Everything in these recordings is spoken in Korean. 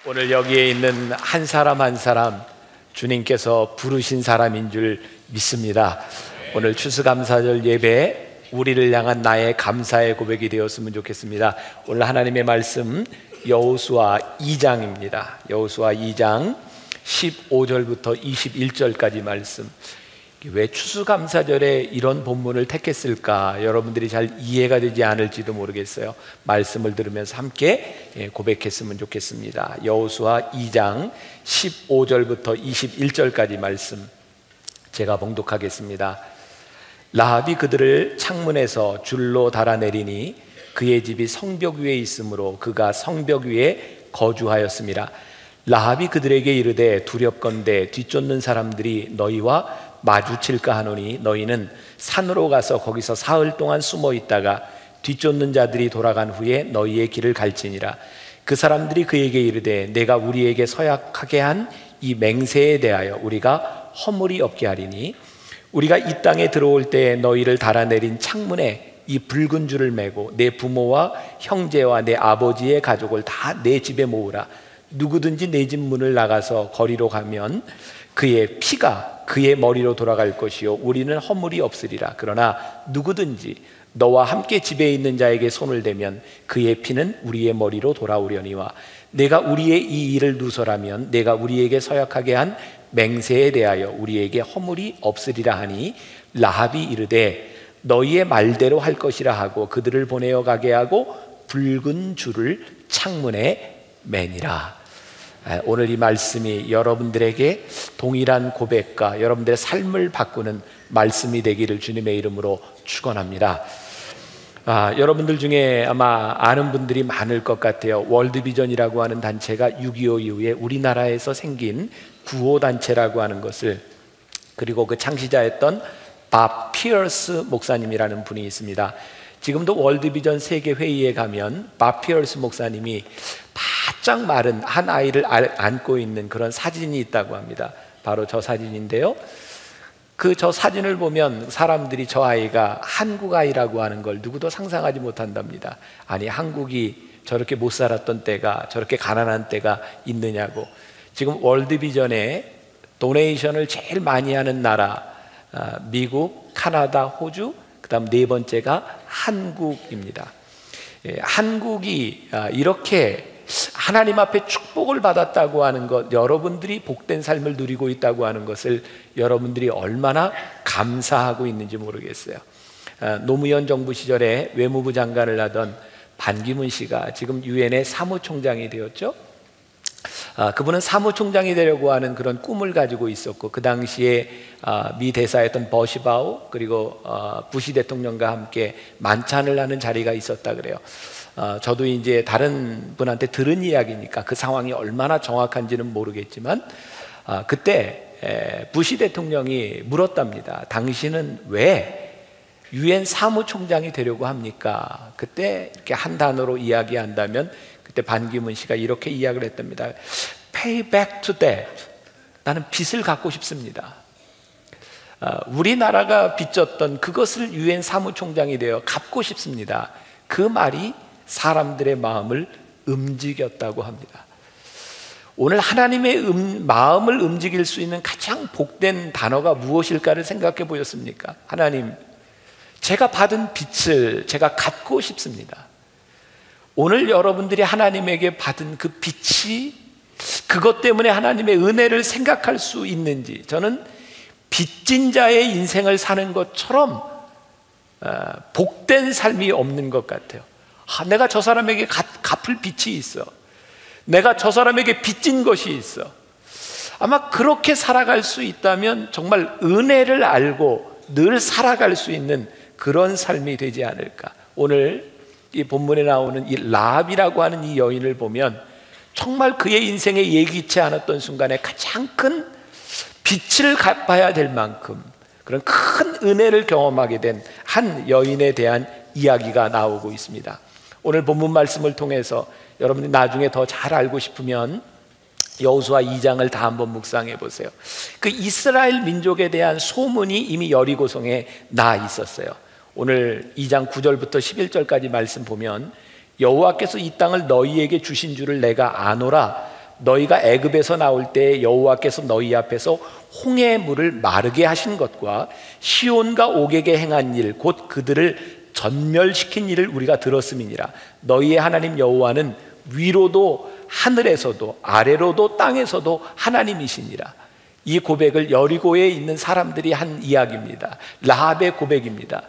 오늘 여기에 있는 한 사람 한 사람 주님께서 부르신 사람인 줄 믿습니다. 오늘 추수감사절 예배 우리를 향한 나의 감사의 고백이 되었으면 좋겠습니다. 오늘 하나님의 말씀 여호수아 2장입니다. 여호수아 2장 15절부터 21절까지 말씀. 왜 추수감사절에 이런 본문을 택했을까? 여러분들이 잘 이해가 되지 않을지도 모르겠어요. 말씀을 들으면서 함께 고백했으면 좋겠습니다. 여호수아 2장 15절부터 21절까지 말씀 제가 봉독하겠습니다. 라합이 그들을 창문에서 줄로 달아내리니 그의 집이 성벽 위에 있으므로 그가 성벽 위에 거주하였습니다. 라합이 그들에게 이르되 두렵건대 뒤쫓는 사람들이 너희와 마주칠까 하노니 너희는 산으로 가서 거기서 사흘 동안 숨어 있다가 뒤쫓는 자들이 돌아간 후에 너희의 길을 갈지니라. 그 사람들이 그에게 이르되 내가 우리에게 서약하게 한 이 맹세에 대하여 우리가 허물이 없게 하리니 우리가 이 땅에 들어올 때에 너희를 달아내린 창문에 이 붉은 줄을 매고 내 부모와 형제와 내 아버지의 가족을 다 내 집에 모으라. 누구든지 내 집 문을 나가서 거리로 가면 그의 피가 그의 머리로 돌아갈 것이요 우리는 허물이 없으리라. 그러나 누구든지 너와 함께 집에 있는 자에게 손을 대면 그의 피는 우리의 머리로 돌아오려니와 내가 우리의 이 일을 누설하면 내가 우리에게 서약하게 한 맹세에 대하여 우리에게 허물이 없으리라 하니 라합이 이르되 너희의 말대로 할 것이라 하고 그들을 보내어 가게 하고 붉은 줄을 창문에 매니라. 오늘 이 말씀이 여러분들에게 동일한 고백과 여러분들의 삶을 바꾸는 말씀이 되기를 주님의 이름으로 축원합니다. 여러분들 중에 아마 아는 분들이 많을 것 같아요. 월드비전이라고 하는 단체가 6.25 이후에 우리나라에서 생긴 구호단체라고 하는 것을, 그리고 그 창시자였던 밥 피어스 목사님이라는 분이 있습니다. 지금도 월드비전 세계회의에 가면 밥 피어스 목사님이 바짝 마른 한 아이를 안고 있는 그런 사진이 있다고 합니다. 바로 저 사진인데요. 저 사진을 보면 사람들이 저 아이가 한국 아이라고 하는 걸 누구도 상상하지 못한답니다. 아니, 한국이 저렇게 못 살았던 때가, 저렇게 가난한 때가 있느냐고. 지금 월드비전에 도네이션을 제일 많이 하는 나라 미국, 카나다, 호주, 그 다음 네 번째가 한국입니다. 한국이 이렇게 하나님 앞에 축복을 받았다고 하는 것, 여러분들이 복된 삶을 누리고 있다고 하는 것을 여러분들이 얼마나 감사하고 있는지 모르겠어요. 노무현 정부 시절에 외무부 장관을 하던 반기문 씨가 지금 유엔의 사무총장이 되었죠. 그분은 사무총장이 되려고 하는 그런 꿈을 가지고 있었고, 그 당시에 미 대사였던 버시바우 그리고 부시 대통령과 함께 만찬을 하는 자리가 있었다 그래요. 저도 이제 다른 분한테 들은 이야기니까 그 상황이 얼마나 정확한지는 모르겠지만 그때 부시 대통령이 물었답니다. 당신은 왜 유엔 사무총장이 되려고 합니까? 그때 이렇게 한 단어로 이야기한다면 그때 반기문 씨가 이렇게 이야기를 했답니다. Pay back to debt. 나는 빚을 갚고 싶습니다. 우리나라가 빚졌던 그것을 유엔 사무총장이 되어 갚고 싶습니다. 그 말이 사람들의 마음을 움직였다고 합니다. 오늘 하나님의 마음을 움직일 수 있는 가장 복된 단어가 무엇일까를 생각해 보셨습니까? 하나님, 제가 받은 빚을 제가 갚고 싶습니다. 오늘 여러분들이 하나님에게 받은 그 빚이, 그것 때문에 하나님의 은혜를 생각할 수 있는지, 저는 빚진 자의 인생을 사는 것처럼 복된 삶이 없는 것 같아요. 내가 저 사람에게 갚을 빚이 있어. 내가 저 사람에게 빚진 것이 있어. 아마 그렇게 살아갈 수 있다면 정말 은혜를 알고 늘 살아갈 수 있는 그런 삶이 되지 않을까. 오늘 이 본문에 나오는 이 라합이라고 하는 이 여인을 보면 정말 그의 인생에 예기치 않았던 순간에 가장 큰 빚을 갚아야 될 만큼 그런 큰 은혜를 경험하게 된 한 여인에 대한 이야기가 나오고 있습니다. 오늘 본문 말씀을 통해서 여러분이 나중에 더 잘 알고 싶으면 여호수아 2장을 다 한번 묵상해 보세요. 그 이스라엘 민족에 대한 소문이 이미 여리고성에 나 있었어요. 오늘 2장 9절부터 11절까지 말씀 보면 여호와께서 이 땅을 너희에게 주신 줄을 내가 아노라. 너희가 애굽에서 나올 때 여호와께서 너희 앞에서 홍해 물을 마르게 하신 것과 시온과 옥에게 행한 일 곧 그들을 전멸시킨 일을 우리가 들었음이니라. 너희의 하나님 여호와는 위로도 하늘에서도 아래로도 땅에서도 하나님이시니라. 이 고백을 여리고에 있는 사람들이 한 이야기입니다. 라합의 고백입니다.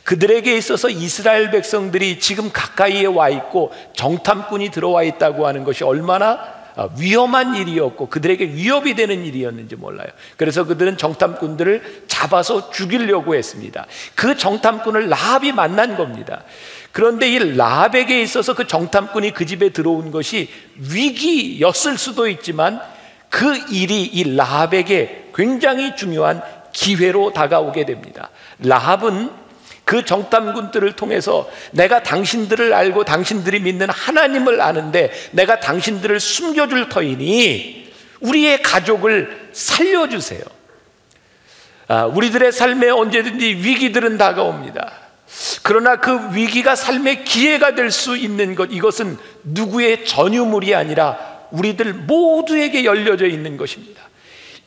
그들에게 있어서 이스라엘 백성들이 지금 가까이에 와 있고 정탐꾼이 들어와 있다고 하는 것이 얼마나 위험한 일이었고 그들에게 위협이 되는 일이었는지 몰라요. 그래서 그들은 정탐꾼들을 잡아서 죽이려고 했습니다. 그 정탐꾼을 라합이 만난 겁니다. 그런데 이 라합에게 있어서 그 정탐꾼이 그 집에 들어온 것이 위기였을 수도 있지만 그 일이 이 라합에게 굉장히 중요한 기회로 다가오게 됩니다. 라합은 그 정탐꾼들을 통해서 내가 당신들을 알고 당신들이 믿는 하나님을 아는데 내가 당신들을 숨겨줄 터이니 우리의 가족을 살려주세요. 우리들의 삶에 언제든지 위기들은 다가옵니다. 그러나 그 위기가 삶의 기회가 될 수 있는 것, 이것은 누구의 전유물이 아니라 우리들 모두에게 열려져 있는 것입니다.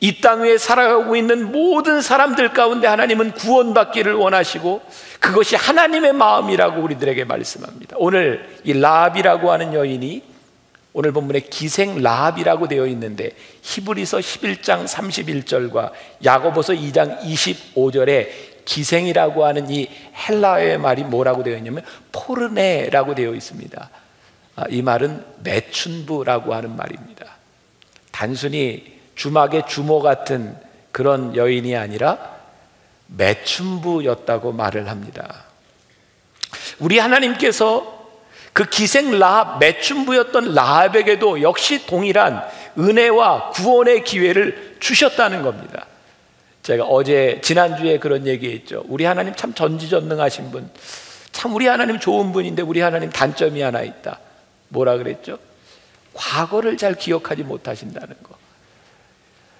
이 땅 위에 살아가고 있는 모든 사람들 가운데 하나님은 구원받기를 원하시고 그것이 하나님의 마음이라고 우리들에게 말씀합니다. 오늘 이 라합이라고 하는 여인이 오늘 본문에 기생 라합이라고 되어 있는데 히브리서 11장 31절과 야고보서 2장 25절에 기생이라고 하는 이 헬라어의 말이 뭐라고 되어 있냐면 포르네라고 되어 있습니다. 이 말은 매춘부라고 하는 말입니다. 단순히 주막의 주모 같은 그런 여인이 아니라 매춘부였다고 말을 합니다. 우리 하나님께서 그 기생 라합, 매춘부였던 라합에게도 역시 동일한 은혜와 구원의 기회를 주셨다는 겁니다. 제가 지난주에 그런 얘기했죠. 우리 하나님 참 전지전능하신 분, 참 우리 하나님 좋은 분인데 우리 하나님 단점이 하나 있다. 뭐라 그랬죠? 과거를 잘 기억하지 못하신다는 거.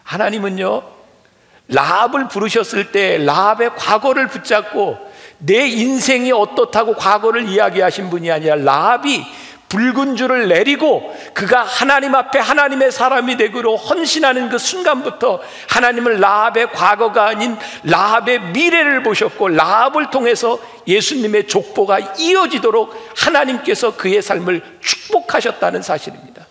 하나님은요, 라합을 부르셨을 때 라합의 과거를 붙잡고 내 인생이 어떻다고 과거를 이야기하신 분이 아니라 라합이 붉은 줄을 내리고 그가 하나님 앞에 하나님의 사람이 되기로 헌신하는 그 순간부터 하나님은 라합의 과거가 아닌 라합의 미래를 보셨고 라합을 통해서 예수님의 족보가 이어지도록 하나님께서 그의 삶을 축복하셨다는 사실입니다.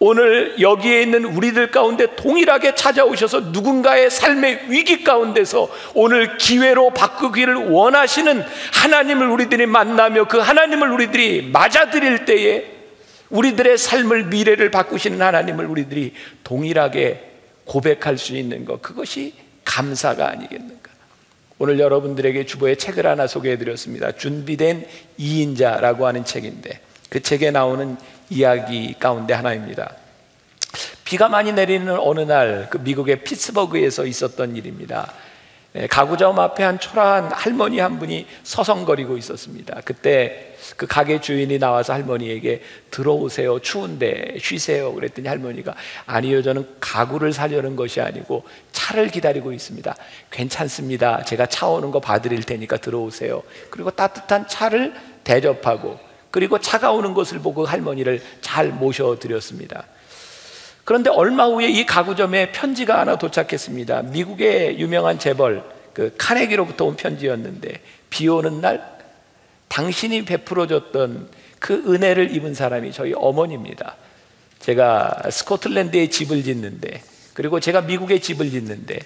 오늘 여기에 있는 우리들 가운데 동일하게 찾아오셔서 누군가의 삶의 위기 가운데서 오늘 기회로 바꾸기를 원하시는 하나님을 우리들이 만나며 그 하나님을 우리들이 맞아들일 때에 우리들의 삶을 미래를 바꾸시는 하나님을 우리들이 동일하게 고백할 수 있는 것, 그것이 감사가 아니겠는가. 오늘 여러분들에게 주보의 책을 하나 소개해드렸습니다. 준비된 2인자라고 하는 책인데 그 책에 나오는 이야기 가운데 하나입니다. 비가 많이 내리는 어느 날 그 미국의 피츠버그에서 있었던 일입니다. 가구점 앞에 한 초라한 할머니 한 분이 서성거리고 있었습니다. 그때 그 가게 주인이 나와서 할머니에게 들어오세요, 추운데 쉬세요 그랬더니 할머니가 아니요, 저는 가구를 사려는 것이 아니고 차를 기다리고 있습니다. 괜찮습니다, 제가 차 오는 거 봐드릴 테니까 들어오세요. 그리고 따뜻한 차를 대접하고 그리고 차가 오는 것을 보고 할머니를 잘 모셔드렸습니다. 그런데 얼마 후에 이 가구점에 편지가 하나 도착했습니다. 미국의 유명한 재벌 그 카네기로부터 온 편지였는데 비 오는 날 당신이 베풀어줬던 그 은혜를 입은 사람이 저희 어머니입니다. 제가 스코틀랜드에 집을 짓는데 그리고 제가 미국에 집을 짓는데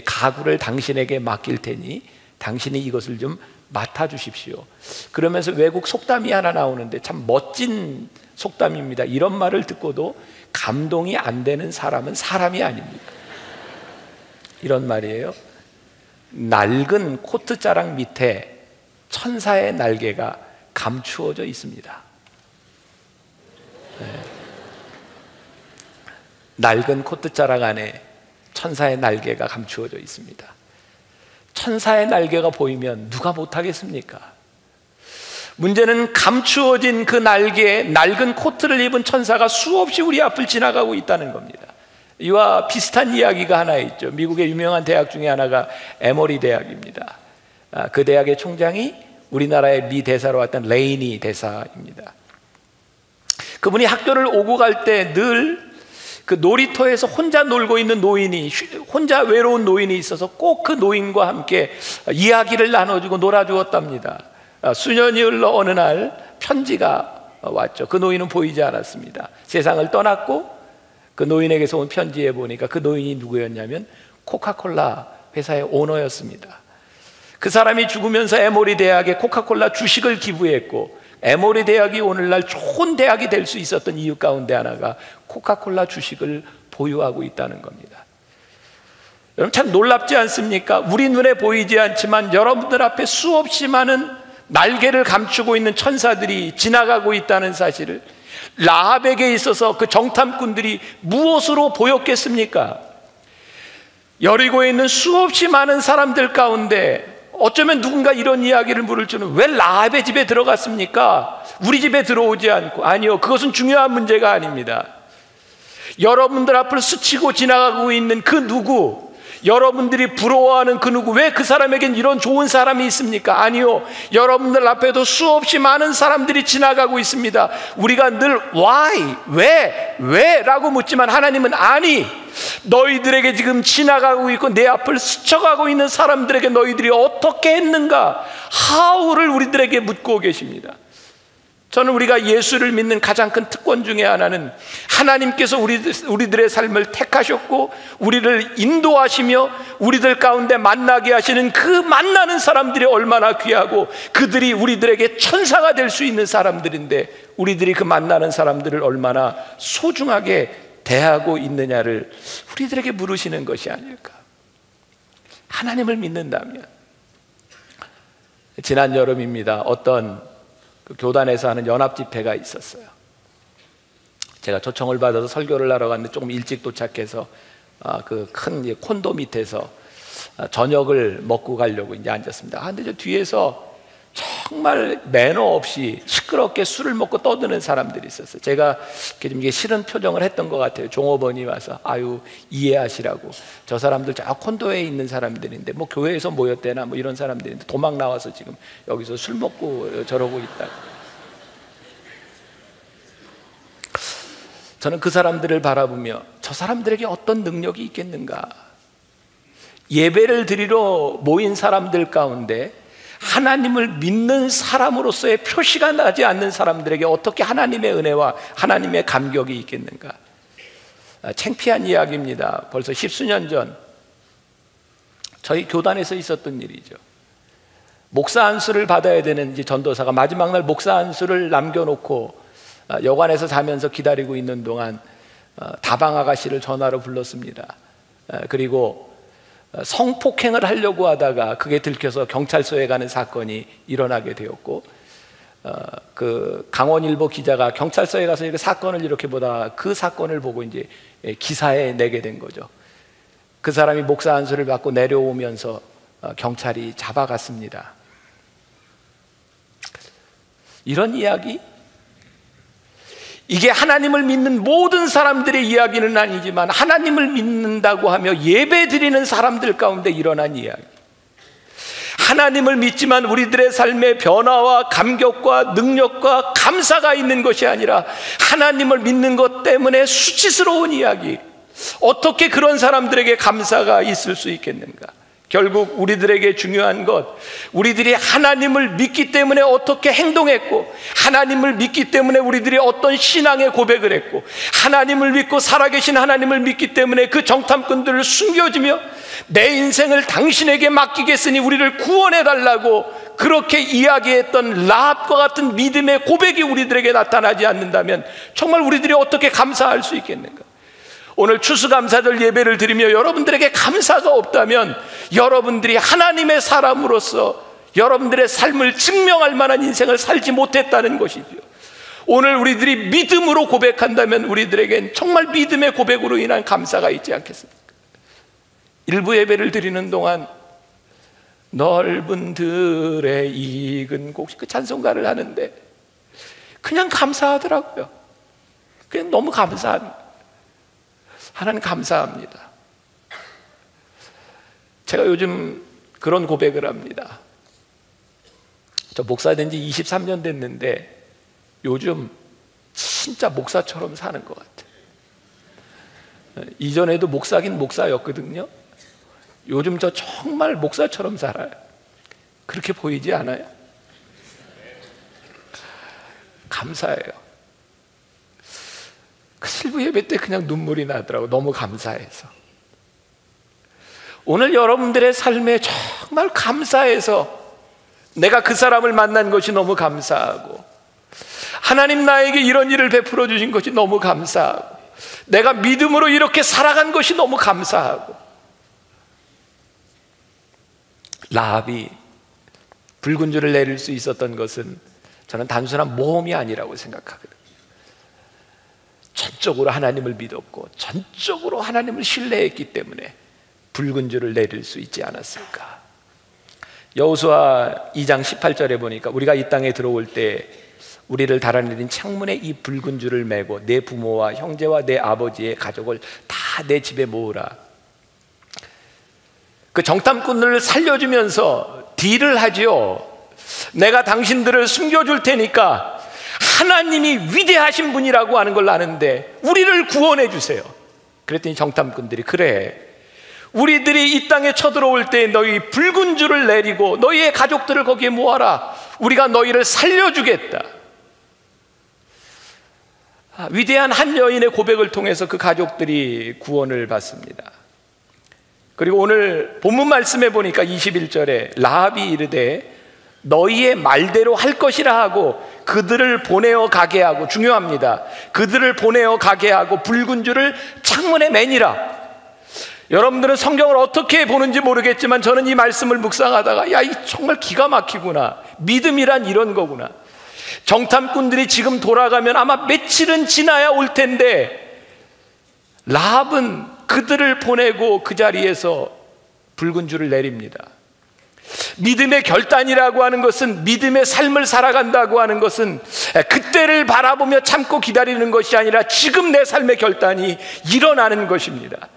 가구를 당신에게 맡길 테니 당신이 이것을 좀 맡아주십시오. 그러면서 외국 속담이 하나 나오는데 참 멋진 속담입니다. 이런 말을 듣고도 감동이 안 되는 사람은 사람이 아닙니다. 이런 말이에요. 낡은 코트자락 밑에 천사의 날개가 감추어져 있습니다. 네. 낡은 코트자락 안에 천사의 날개가 감추어져 있습니다. 천사의 날개가 보이면 누가 못하겠습니까? 문제는 감추어진 그 날개에 낡은 코트를 입은 천사가 수없이 우리 앞을 지나가고 있다는 겁니다. 이와 비슷한 이야기가 하나 있죠. 미국의 유명한 대학 중에 하나가 에머리 대학입니다. 그 대학의 총장이 우리나라의 미 대사로 왔던 레이니 대사입니다. 그분이 학교를 오고 갈 때 늘 그 놀이터에서 혼자 놀고 있는 노인이, 혼자 외로운 노인이 있어서 꼭 그 노인과 함께 이야기를 나눠주고 놀아주었답니다. 수년이 흘러 어느 날 편지가 왔죠. 그 노인은 보이지 않았습니다. 세상을 떠났고 그 노인에게서 온 편지에 보니까 그 노인이 누구였냐면 코카콜라 회사의 오너였습니다. 그 사람이 죽으면서 에모리 대학에 코카콜라 주식을 기부했고, 에모리 대학이 오늘날 좋은 대학이 될 수 있었던 이유 가운데 하나가 코카콜라 주식을 보유하고 있다는 겁니다. 여러분, 참 놀랍지 않습니까? 우리 눈에 보이지 않지만 여러분들 앞에 수없이 많은 날개를 감추고 있는 천사들이 지나가고 있다는 사실을, 라합에게 있어서 그 정탐꾼들이 무엇으로 보였겠습니까? 여리고에 있는 수없이 많은 사람들 가운데 어쩌면 누군가 이런 이야기를 물을 줄은, 왜 라합의 집에 들어갔습니까? 우리 집에 들어오지 않고. 아니요, 그것은 중요한 문제가 아닙니다. 여러분들 앞을 스치고 지나가고 있는 그 누구, 여러분들이 부러워하는 그 누구, 왜 그 사람에겐 이런 좋은 사람이 있습니까? 아니요, 여러분들 앞에도 수없이 많은 사람들이 지나가고 있습니다. 우리가 늘 why, 왜 라고 묻지만 하나님은 아니, 너희들에게 지금 지나가고 있고 내 앞을 스쳐가고 있는 사람들에게 너희들이 어떻게 했는가, how를 우리들에게 묻고 계십니다. 저는 우리가 예수를 믿는 가장 큰 특권 중에 하나는 하나님께서 우리들의 삶을 택하셨고 우리를 인도하시며 우리들 가운데 만나게 하시는 그 만나는 사람들이 얼마나 귀하고, 그들이 우리들에게 천사가 될 수 있는 사람들인데 우리들이 그 만나는 사람들을 얼마나 소중하게 대하고 있느냐를 우리들에게 물으시는 것이 아닐까. 하나님을 믿는다면, 지난 여름입니다. 어떤 그 교단에서 하는 연합 집회가 있었어요. 제가 초청을 받아서 설교를 하러 갔는데 조금 일찍 도착해서 그 큰 콘도 밑에서 저녁을 먹고 가려고 이제 앉았습니다. 근데 저 뒤에서 정말 매너 없이 시끄럽게 술을 먹고 떠드는 사람들이 있었어요. 제가 좀 싫은 표정을 했던 것 같아요. 종업원이 와서 아유 이해하시라고, 저 사람들 저 콘도에 있는 사람들인데 뭐 교회에서 모였대나 뭐 이런 사람들인데 도망 나와서 지금 여기서 술 먹고 저러고 있다. 저는 그 사람들을 바라보며 저 사람들에게 어떤 능력이 있겠는가. 예배를 드리러 모인 사람들 가운데 하나님을 믿는 사람으로서의 표시가 나지 않는 사람들에게 어떻게 하나님의 은혜와 하나님의 감격이 있겠는가. 창피한 이야기입니다. 벌써 10수년 전 저희 교단에서 있었던 일이죠. 목사 안수를 받아야 되는 이제 전도사가 마지막 날 목사 안수를 남겨놓고 여관에서 자면서 기다리고 있는 동안 다방 아가씨를 전화로 불렀습니다. 그리고 성폭행을 하려고 하다가 그게 들켜서 경찰서에 가는 사건이 일어나게 되었고, 그 강원일보 기자가 경찰서에 가서 그 사건을 이렇게 보다가 그 사건을 보고 이제 기사에 내게 된 거죠. 그 사람이 목사 안수를 받고 내려오면서 경찰이 잡아갔습니다. 이런 이야기, 이게 하나님을 믿는 모든 사람들의 이야기는 아니지만 하나님을 믿는다고 하며 예배 드리는 사람들 가운데 일어난 이야기. 하나님을 믿지만 우리들의 삶의 변화와 감격과 능력과 감사가 있는 것이 아니라 하나님을 믿는 것 때문에 수치스러운 이야기. 어떻게 그런 사람들에게 감사가 있을 수 있겠는가? 결국 우리들에게 중요한 것, 우리들이 하나님을 믿기 때문에 어떻게 행동했고, 하나님을 믿기 때문에 우리들이 어떤 신앙의 고백을 했고, 하나님을 믿고 살아계신 하나님을 믿기 때문에 그 정탐꾼들을 숨겨주며 내 인생을 당신에게 맡기겠으니 우리를 구원해달라고 그렇게 이야기했던 라합과 같은 믿음의 고백이 우리들에게 나타나지 않는다면 정말 우리들이 어떻게 감사할 수 있겠는가? 오늘 추수감사절 예배를 드리며 여러분들에게 감사가 없다면 여러분들이 하나님의 사람으로서 여러분들의 삶을 증명할 만한 인생을 살지 못했다는 것이죠. 오늘 우리들이 믿음으로 고백한다면 우리들에겐 정말 믿음의 고백으로 인한 감사가 있지 않겠습니까? 일부 예배를 드리는 동안 넓은 들의 익은 곡, 그 찬송가를 하는데 그냥 감사하더라고요. 그냥 너무 감사합니다. 하나님 감사합니다. 제가 요즘 그런 고백을 합니다. 저 목사 된 지 23년 됐는데 요즘 진짜 목사처럼 사는 것 같아요. 이전에도 목사긴 목사였거든요. 요즘 저 정말 목사처럼 살아요. 그렇게 보이지 않아요? 감사해요. 그 실부 예배 때 그냥 눈물이 나더라고요. 너무 감사해서. 오늘 여러분들의 삶에 정말 감사해서 내가 그 사람을 만난 것이 너무 감사하고, 하나님 나에게 이런 일을 베풀어 주신 것이 너무 감사하고, 내가 믿음으로 이렇게 살아간 것이 너무 감사하고. 라합이 붉은 줄을 내릴 수 있었던 것은 저는 단순한 모험이 아니라고 생각하거든요. 전적으로 하나님을 믿었고 전적으로 하나님을 신뢰했기 때문에 붉은 줄을 내릴 수 있지 않았을까. 여호수아 2장 18절에 보니까 우리가 이 땅에 들어올 때 우리를 달아내린 창문에 이 붉은 줄을 메고 내 부모와 형제와 내 아버지의 가족을 다 내 집에 모으라. 그 정탐꾼을 살려주면서 딜을 하지요. 내가 당신들을 숨겨줄 테니까 하나님이 위대하신 분이라고 하는 걸 아는데 우리를 구원해 주세요. 그랬더니 정탐꾼들이, 그래, 우리들이 이 땅에 쳐들어올 때 너희 붉은 줄을 내리고 너희의 가족들을 거기에 모아라. 우리가 너희를 살려주겠다. 위대한 한 여인의 고백을 통해서 그 가족들이 구원을 받습니다. 그리고 오늘 본문 말씀에 보니까 21절에 라합이 이르되 너희의 말대로 할 것이라 하고 그들을 보내어 가게 하고, 중요합니다, 그들을 보내어 가게 하고 붉은 줄을 창문에 매니라. 여러분들은 성경을 어떻게 보는지 모르겠지만 저는 이 말씀을 묵상하다가 야, 이 정말 기가 막히구나. 믿음이란 이런 거구나. 정탐꾼들이 지금 돌아가면 아마 며칠은 지나야 올 텐데 라합은 그들을 보내고 그 자리에서 붉은 줄을 내립니다. 믿음의 결단이라고 하는 것은, 믿음의 삶을 살아간다고 하는 것은 그때를 바라보며 참고 기다리는 것이 아니라 지금 내 삶의 결단이 일어나는 것입니다.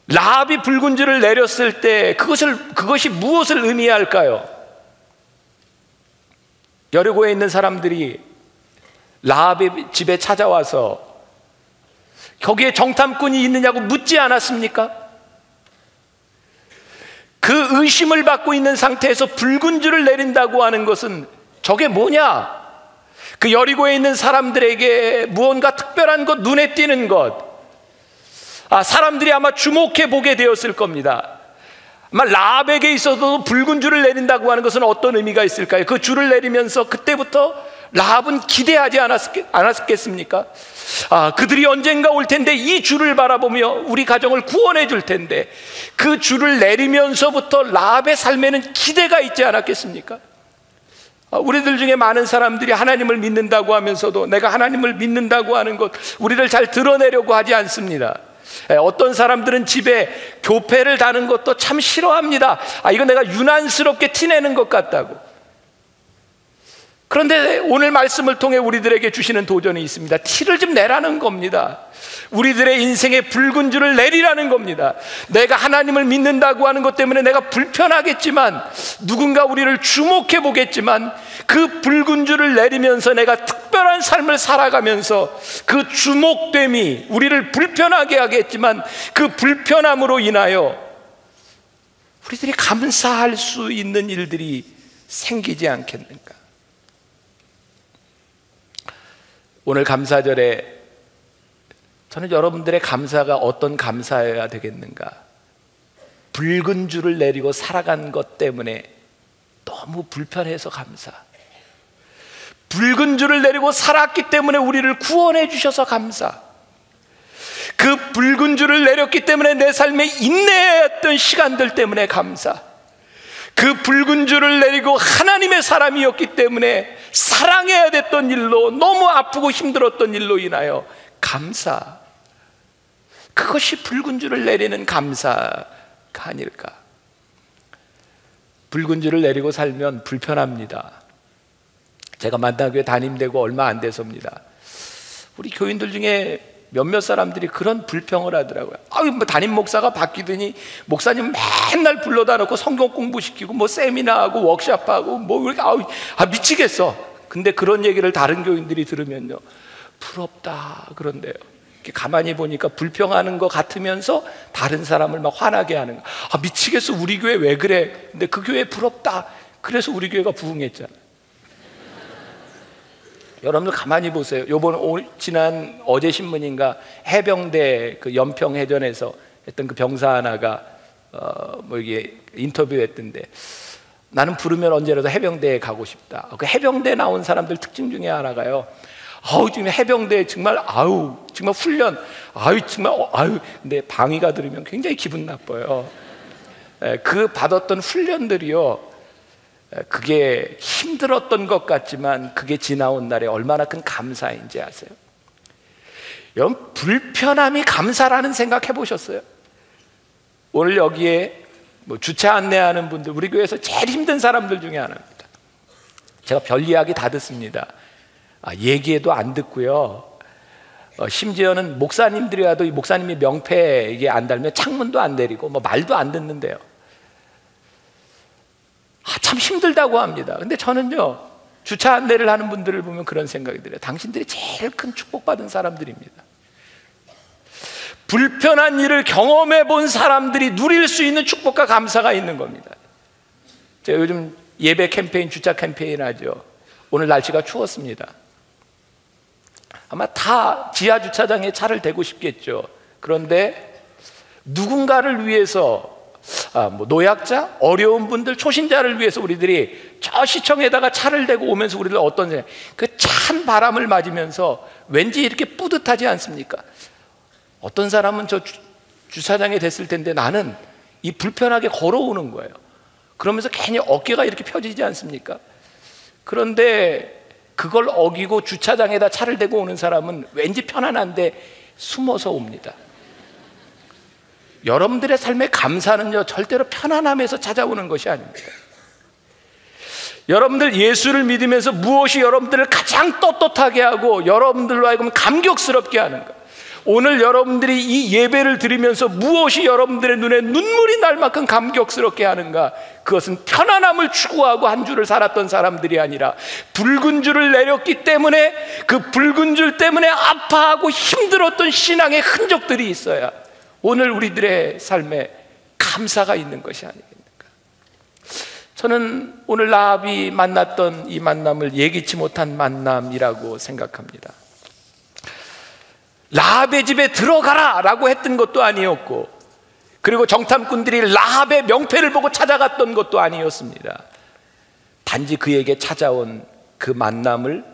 라합이 붉은 줄을 내렸을 때 그것이 무엇을 의미할까요? 여리고에 있는 사람들이 라합의 집에 찾아와서 거기에 정탐꾼이 있느냐고 묻지 않았습니까? 그 의심을 받고 있는 상태에서 붉은 줄을 내린다고 하는 것은 저게 뭐냐? 그 여리고에 있는 사람들에게 무언가 특별한 것, 눈에 띄는 것, 사람들이 아마 주목해 보게 되었을 겁니다. 아마 라합에게 있어도 붉은 줄을 내린다고 하는 것은 어떤 의미가 있을까요? 그 줄을 내리면서 그때부터 라합은 기대하지 않았겠습니까? 그들이 언젠가 올 텐데 이 줄을 바라보며 우리 가정을 구원해 줄 텐데, 그 줄을 내리면서부터 라합의 삶에는 기대가 있지 않았겠습니까? 우리들 중에 많은 사람들이 하나님을 믿는다고 하면서도 내가 하나님을 믿는다고 하는 것, 우리를 잘 드러내려고 하지 않습니다. 어떤 사람들은 집에 교패를 다는 것도 참 싫어합니다. 이거 내가 유난스럽게 티내는 것 같다고. 그런데 오늘 말씀을 통해 우리들에게 주시는 도전이 있습니다. 티를 좀 내라는 겁니다. 우리들의 인생에 붉은 줄을 내리라는 겁니다. 내가 하나님을 믿는다고 하는 것 때문에 내가 불편하겠지만, 누군가 우리를 주목해 보겠지만, 그 붉은 줄을 내리면서 내가 특별한 삶을 살아가면서 그 주목됨이 우리를 불편하게 하겠지만 그 불편함으로 인하여 우리들이 감사할 수 있는 일들이 생기지 않겠는가? 오늘 감사절에 저는 여러분들의 감사가 어떤 감사여야 되겠는가? 붉은 줄을 내리고 살아간 것 때문에 너무 불편해서 감사. 붉은 줄을 내리고 살았기 때문에 우리를 구원해 주셔서 감사. 그 붉은 줄을 내렸기 때문에 내 삶에 인내했던 시간들 때문에 감사. 그 붉은 줄을 내리고 하나님의 사람이었기 때문에 사랑해야 됐던 일로, 너무 아프고 힘들었던 일로 인하여 감사. 그것이 붉은 줄을 내리는 감사가 아닐까. 붉은 줄을 내리고 살면 불편합니다. 제가 만나교회 담임되고 얼마 안 돼서입니다. 우리 교인들 중에 몇몇 사람들이 그런 불평을 하더라고요. 뭐 담임 목사가 바뀌더니 목사님 맨날 불러다 놓고 성경 공부시키고 뭐 세미나하고 워크숍하고 뭐 이렇게 미치겠어. 근데 그런 얘기를 다른 교인들이 들으면요, 부럽다 그런데요. 가만히 보니까 불평하는 것 같으면서 다른 사람을 막 화나게 하는 거. 아, 미치겠어. 우리 교회 왜 그래? 근데 그 교회 부럽다. 그래서 우리 교회가 부흥했잖아. 여러분들 가만히 보세요. 지난 어제 신문인가 해병대 그 연평 해전에서 했던 그 병사 하나가 이게 인터뷰했던데, 나는 부르면 언제라도 해병대에 가고 싶다. 그 해병대 나온 사람들 특징 중에 하나가요, 지금 해병대 정말 정말 훈련 정말 근데 방위가 들으면 굉장히 기분 나빠요. 그 받았던 훈련들이요, 그게 힘들었던 것 같지만 그게 지나온 날에 얼마나 큰 감사인지 아세요? 여러분, 불편함이 감사라는 생각 해보셨어요? 오늘 여기에 주차 안내하는 분들, 우리 교회에서 제일 힘든 사람들 중에 하나입니다. 제가 별 이야기 다 듣습니다. 얘기해도 안 듣고요, 심지어는 목사님들이 와도 이 목사님이 명패 이게 안 달면 창문도 안 내리고 말도 안 듣는데요. 참 힘들다고 합니다. 근데 저는요, 주차 안내를 하는 분들을 보면 그런 생각이 들어요. 당신들이 제일 큰 축복받은 사람들입니다. 불편한 일을 경험해 본 사람들이 누릴 수 있는 축복과 감사가 있는 겁니다. 제가 요즘 예배 캠페인, 주차 캠페인 하죠. 오늘 날씨가 추웠습니다. 아마 다 지하 주차장에 차를 대고 싶겠죠. 그런데 누군가를 위해서, 노약자, 어려운 분들, 초신자를 위해서 우리들이 저 시청에다가 차를 대고 오면서 우리들 그 찬 바람을 맞으면서 왠지 이렇게 뿌듯하지 않습니까? 어떤 사람은 저 주차장에 됐을 텐데 나는 이 불편하게 걸어오는 거예요. 그러면서 괜히 어깨가 이렇게 펴지지 않습니까? 그런데 그걸 어기고 주차장에다 차를 대고 오는 사람은 왠지 편안한데 숨어서 옵니다. 여러분들의 삶의 감사는요, 절대로 편안함에서 찾아오는 것이 아닙니다. 여러분들 예수를 믿으면서 무엇이 여러분들을 가장 떳떳하게 하고 여러분들로 하여금 감격스럽게 하는가? 오늘 여러분들이 이 예배를 드리면서 무엇이 여러분들의 눈에 눈물이 날 만큼 감격스럽게 하는가? 그것은 편안함을 추구하고 한 주를 살았던 사람들이 아니라 붉은 줄을 내렸기 때문에 그 붉은 줄 때문에 아파하고 힘들었던 신앙의 흔적들이 있어야 오늘 우리들의 삶에 감사가 있는 것이 아니겠는가? 저는 오늘 라합이 만났던 이 만남을 예기치 못한 만남이라고 생각합니다. 라합의 집에 들어가라 라고 했던 것도 아니었고, 그리고 정탐꾼들이 라합의 명패를 보고 찾아갔던 것도 아니었습니다. 단지 그에게 찾아온 그 만남을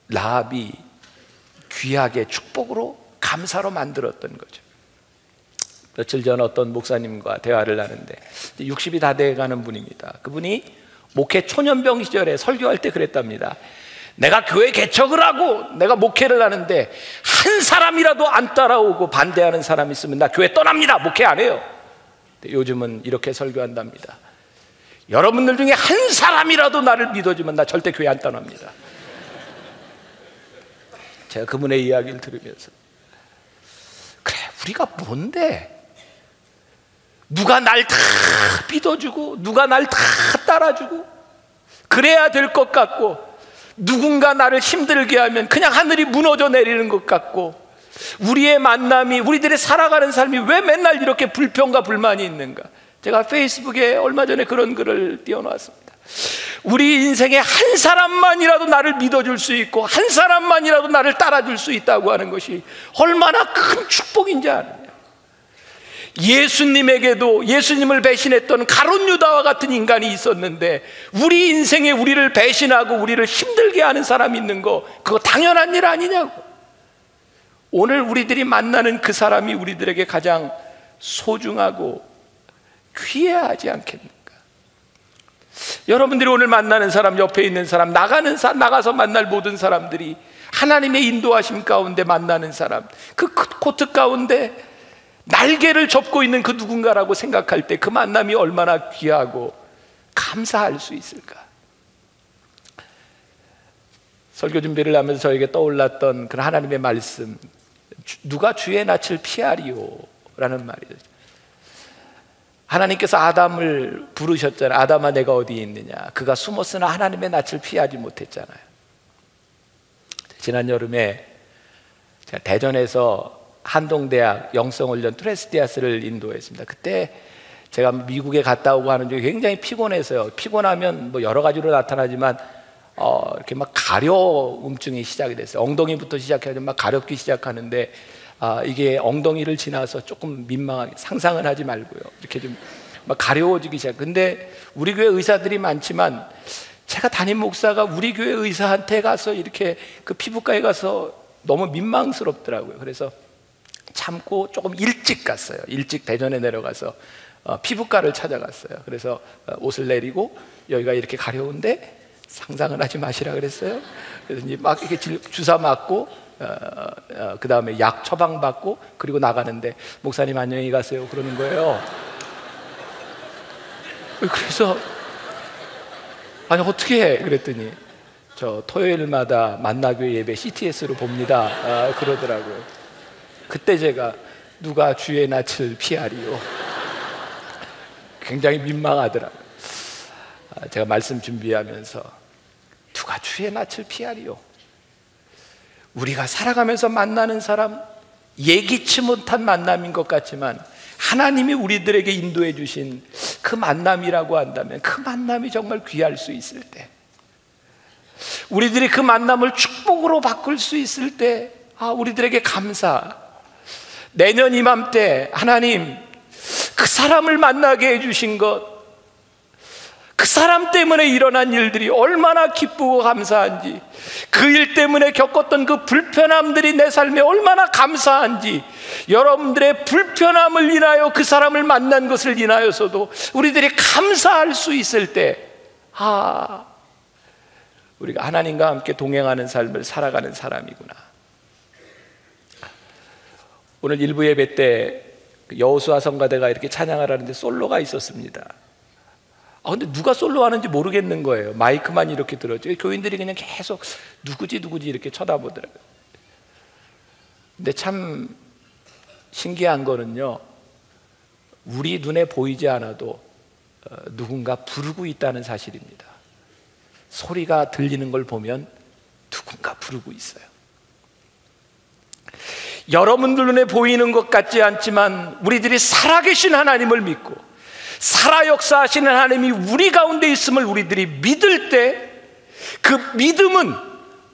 라합이 귀하게 축복으로 감사로 만들었던 거죠. 며칠 전 어떤 목사님과 대화를 하는데 60이 다 돼가는 분입니다. 그분이 목회 초년병 시절에 설교할 때 그랬답니다. 내가 교회 개척을 하고 내가 목회를 하는데 한 사람이라도 안 따라오고 반대하는 사람이 있으면 나 교회 떠납니다. 목회 안 해요. 요즘은 이렇게 설교한답니다. 여러분들 중에 한 사람이라도 나를 믿어주면 나 절대 교회 안 떠납니다. 제가 그분의 이야기를 들으면서, 그래, 우리가 뭔데? 누가 날 다 믿어주고 누가 날 다 따라주고 그래야 될 것 같고, 누군가 나를 힘들게 하면 그냥 하늘이 무너져 내리는 것 같고, 우리의 만남이, 우리들의 살아가는 삶이 왜 맨날 이렇게 불평과 불만이 있는가? 제가 페이스북에 얼마 전에 그런 글을 띄워놨습니다. 우리 인생에 한 사람만이라도 나를 믿어줄 수 있고 한 사람만이라도 나를 따라줄 수 있다고 하는 것이 얼마나 큰 축복인지 아느냐. 예수님에게도 예수님을 배신했던 가룟 유다와 같은 인간이 있었는데, 우리 인생에 우리를 배신하고 우리를 힘들게 하는 사람이 있는 거, 그거 당연한 일 아니냐고. 오늘 우리들이 만나는 그 사람이 우리들에게 가장 소중하고 귀해야 하지 않겠는가? 여러분들이 오늘 만나는 사람, 옆에 있는 사람, 나가서 만날 모든 사람들이 하나님의 인도하심 가운데 만나는 사람, 그 코트 가운데 날개를 접고 있는 그 누군가라고 생각할 때 그 만남이 얼마나 귀하고 감사할 수 있을까? 설교 준비를 하면서 저에게 떠올랐던 그런 하나님의 말씀, 누가 주의 낯을 피하리요? 라는 말이죠. 하나님께서 아담을 부르셨잖아요. 아담아, 내가 어디에 있느냐? 그가 숨었으나 하나님의 낯을 피하지 못했잖아요. 지난 여름에 제가 대전에서 한동대학 영성훈련 트레스디아스를 인도했습니다. 그때 제가 미국에 갔다 오고 하는 중에 굉장히 피곤해서요. 피곤하면 뭐 여러 가지로 나타나지만 이렇게 막 가려움증이 시작이 됐어요. 엉덩이부터 시작해서 막 가렵기 시작하는데 이게 엉덩이를 지나서 조금 민망하게, 상상은 하지 말고요. 이렇게 좀 막 가려워지기 시작. 근데 우리 교회 의사들이 많지만 제가 담임 목사가 우리 교회 의사한테 가서 이렇게 그 피부과에 가서 너무 민망스럽더라고요. 그래서 참고 조금 일찍 갔어요. 일찍 대전에 내려가서 피부과를 찾아갔어요. 그래서 옷을 내리고 여기가 이렇게 가려운데 상상을 하지 마시라 그랬어요. 그래서 이제 막 이렇게 주사 맞고 그 다음에 약 처방 받고 그리고 나가는데 목사님 안녕히 가세요 그러는 거예요. 그래서 아니 어떻게 해? 그랬더니 저 토요일마다 만나교회 예배 CTS로 봅니다 그러더라고요. 그때 제가 누가 주의 낯을 피하리요. 굉장히 민망하더라고요. 제가 말씀 준비하면서 누가 주의 낯을 피하리요. 우리가 살아가면서 만나는 사람 예기치 못한 만남인 것 같지만 하나님이 우리들에게 인도해 주신 그 만남이라고 한다면 그 만남이 정말 귀할 수 있을 때, 우리들이 그 만남을 축복으로 바꿀 수 있을 때 우리들에게 감사. 내년 이맘때 하나님 그 사람을 만나게 해주신 것, 그 사람 때문에 일어난 일들이 얼마나 기쁘고 감사한지, 그 일 때문에 겪었던 그 불편함들이 내 삶에 얼마나 감사한지, 여러분들의 불편함을 인하여 그 사람을 만난 것을 인하여서도 우리들이 감사할 수 있을 때, 우리가 하나님과 함께 동행하는 삶을 살아가는 사람이구나. 오늘 일부 예배 때 여호수아 성가대가 이렇게 찬양하라는데 솔로가 있었습니다. 근데 누가 솔로 하는지 모르겠는 거예요. 마이크만 이렇게 들었죠. 교인들이 그냥 계속 누구지 이렇게 쳐다보더라고요. 근데 참 신기한 거는요, 우리 눈에 보이지 않아도 누군가 부르고 있다는 사실입니다. 소리가 들리는 걸 보면 누군가 부르고 있어요. 여러분들 눈에 보이는 것 같지 않지만 우리들이 살아계신 하나님을 믿고 살아 역사하시는 하나님이 우리 가운데 있음을 우리들이 믿을 때, 그 믿음은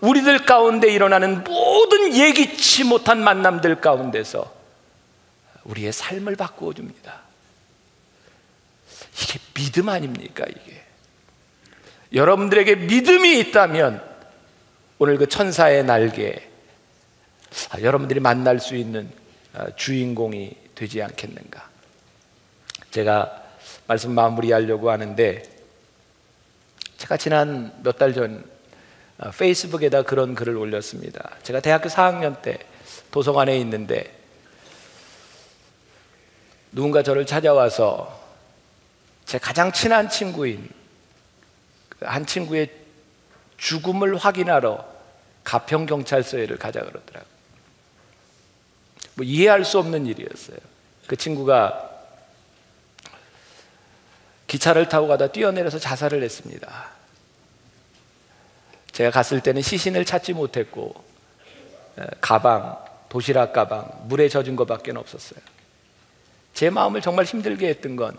우리들 가운데 일어나는 모든 예기치 못한 만남들 가운데서 우리의 삶을 바꾸어 줍니다. 이게 믿음 아닙니까? 이게 여러분들에게 믿음이 있다면 오늘 그 천사의 날개, 여러분들이 만날 수 있는 주인공이 되지 않겠는가. 제가 말씀 마무리하려고 하는데, 제가 지난 몇 달 전 페이스북에다 그런 글을 올렸습니다. 제가 대학교 4학년 때 도서관에 있는데 누군가 저를 찾아와서 제 가장 친한 친구인 한 친구의 죽음을 확인하러 가평경찰서에를 가자 그러더라고요. 뭐 이해할 수 없는 일이었어요. 그 친구가 기차를 타고 가다 뛰어내려서 자살을 했습니다. 제가 갔을 때는 시신을 찾지 못했고 가방, 도시락 가방, 물에 젖은 것밖에 없었어요. 제 마음을 정말 힘들게 했던 건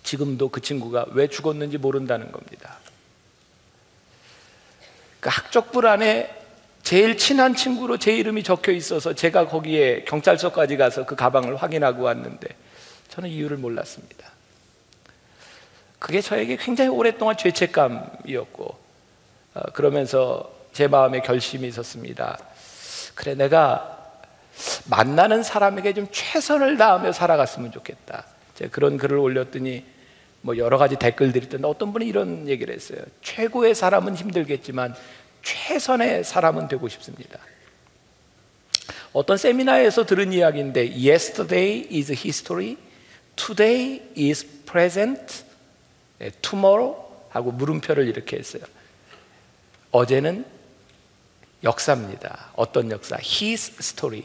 지금도 그 친구가 왜 죽었는지 모른다는 겁니다. 그 학적불 안에 제일 친한 친구로 제 이름이 적혀 있어서 제가 거기에 경찰서까지 가서 그 가방을 확인하고 왔는데 저는 이유를 몰랐습니다. 그게 저에게 굉장히 오랫동안 죄책감이었고, 그러면서 제 마음에 결심이 있었습니다. 그래, 내가 만나는 사람에게 좀 최선을 다하며 살아갔으면 좋겠다. 제가 그런 글을 올렸더니 뭐 여러 가지 댓글들이 있던데 어떤 분이 이런 얘기를 했어요. 최고의 사람은 힘들겠지만 최선의 사람은 되고 싶습니다. 어떤 세미나에서 들은 이야기인데 Yesterday is history, today is present, tomorrow 하고 물음표를 이렇게 했어요. 어제는 역사입니다. 어떤 역사? His story,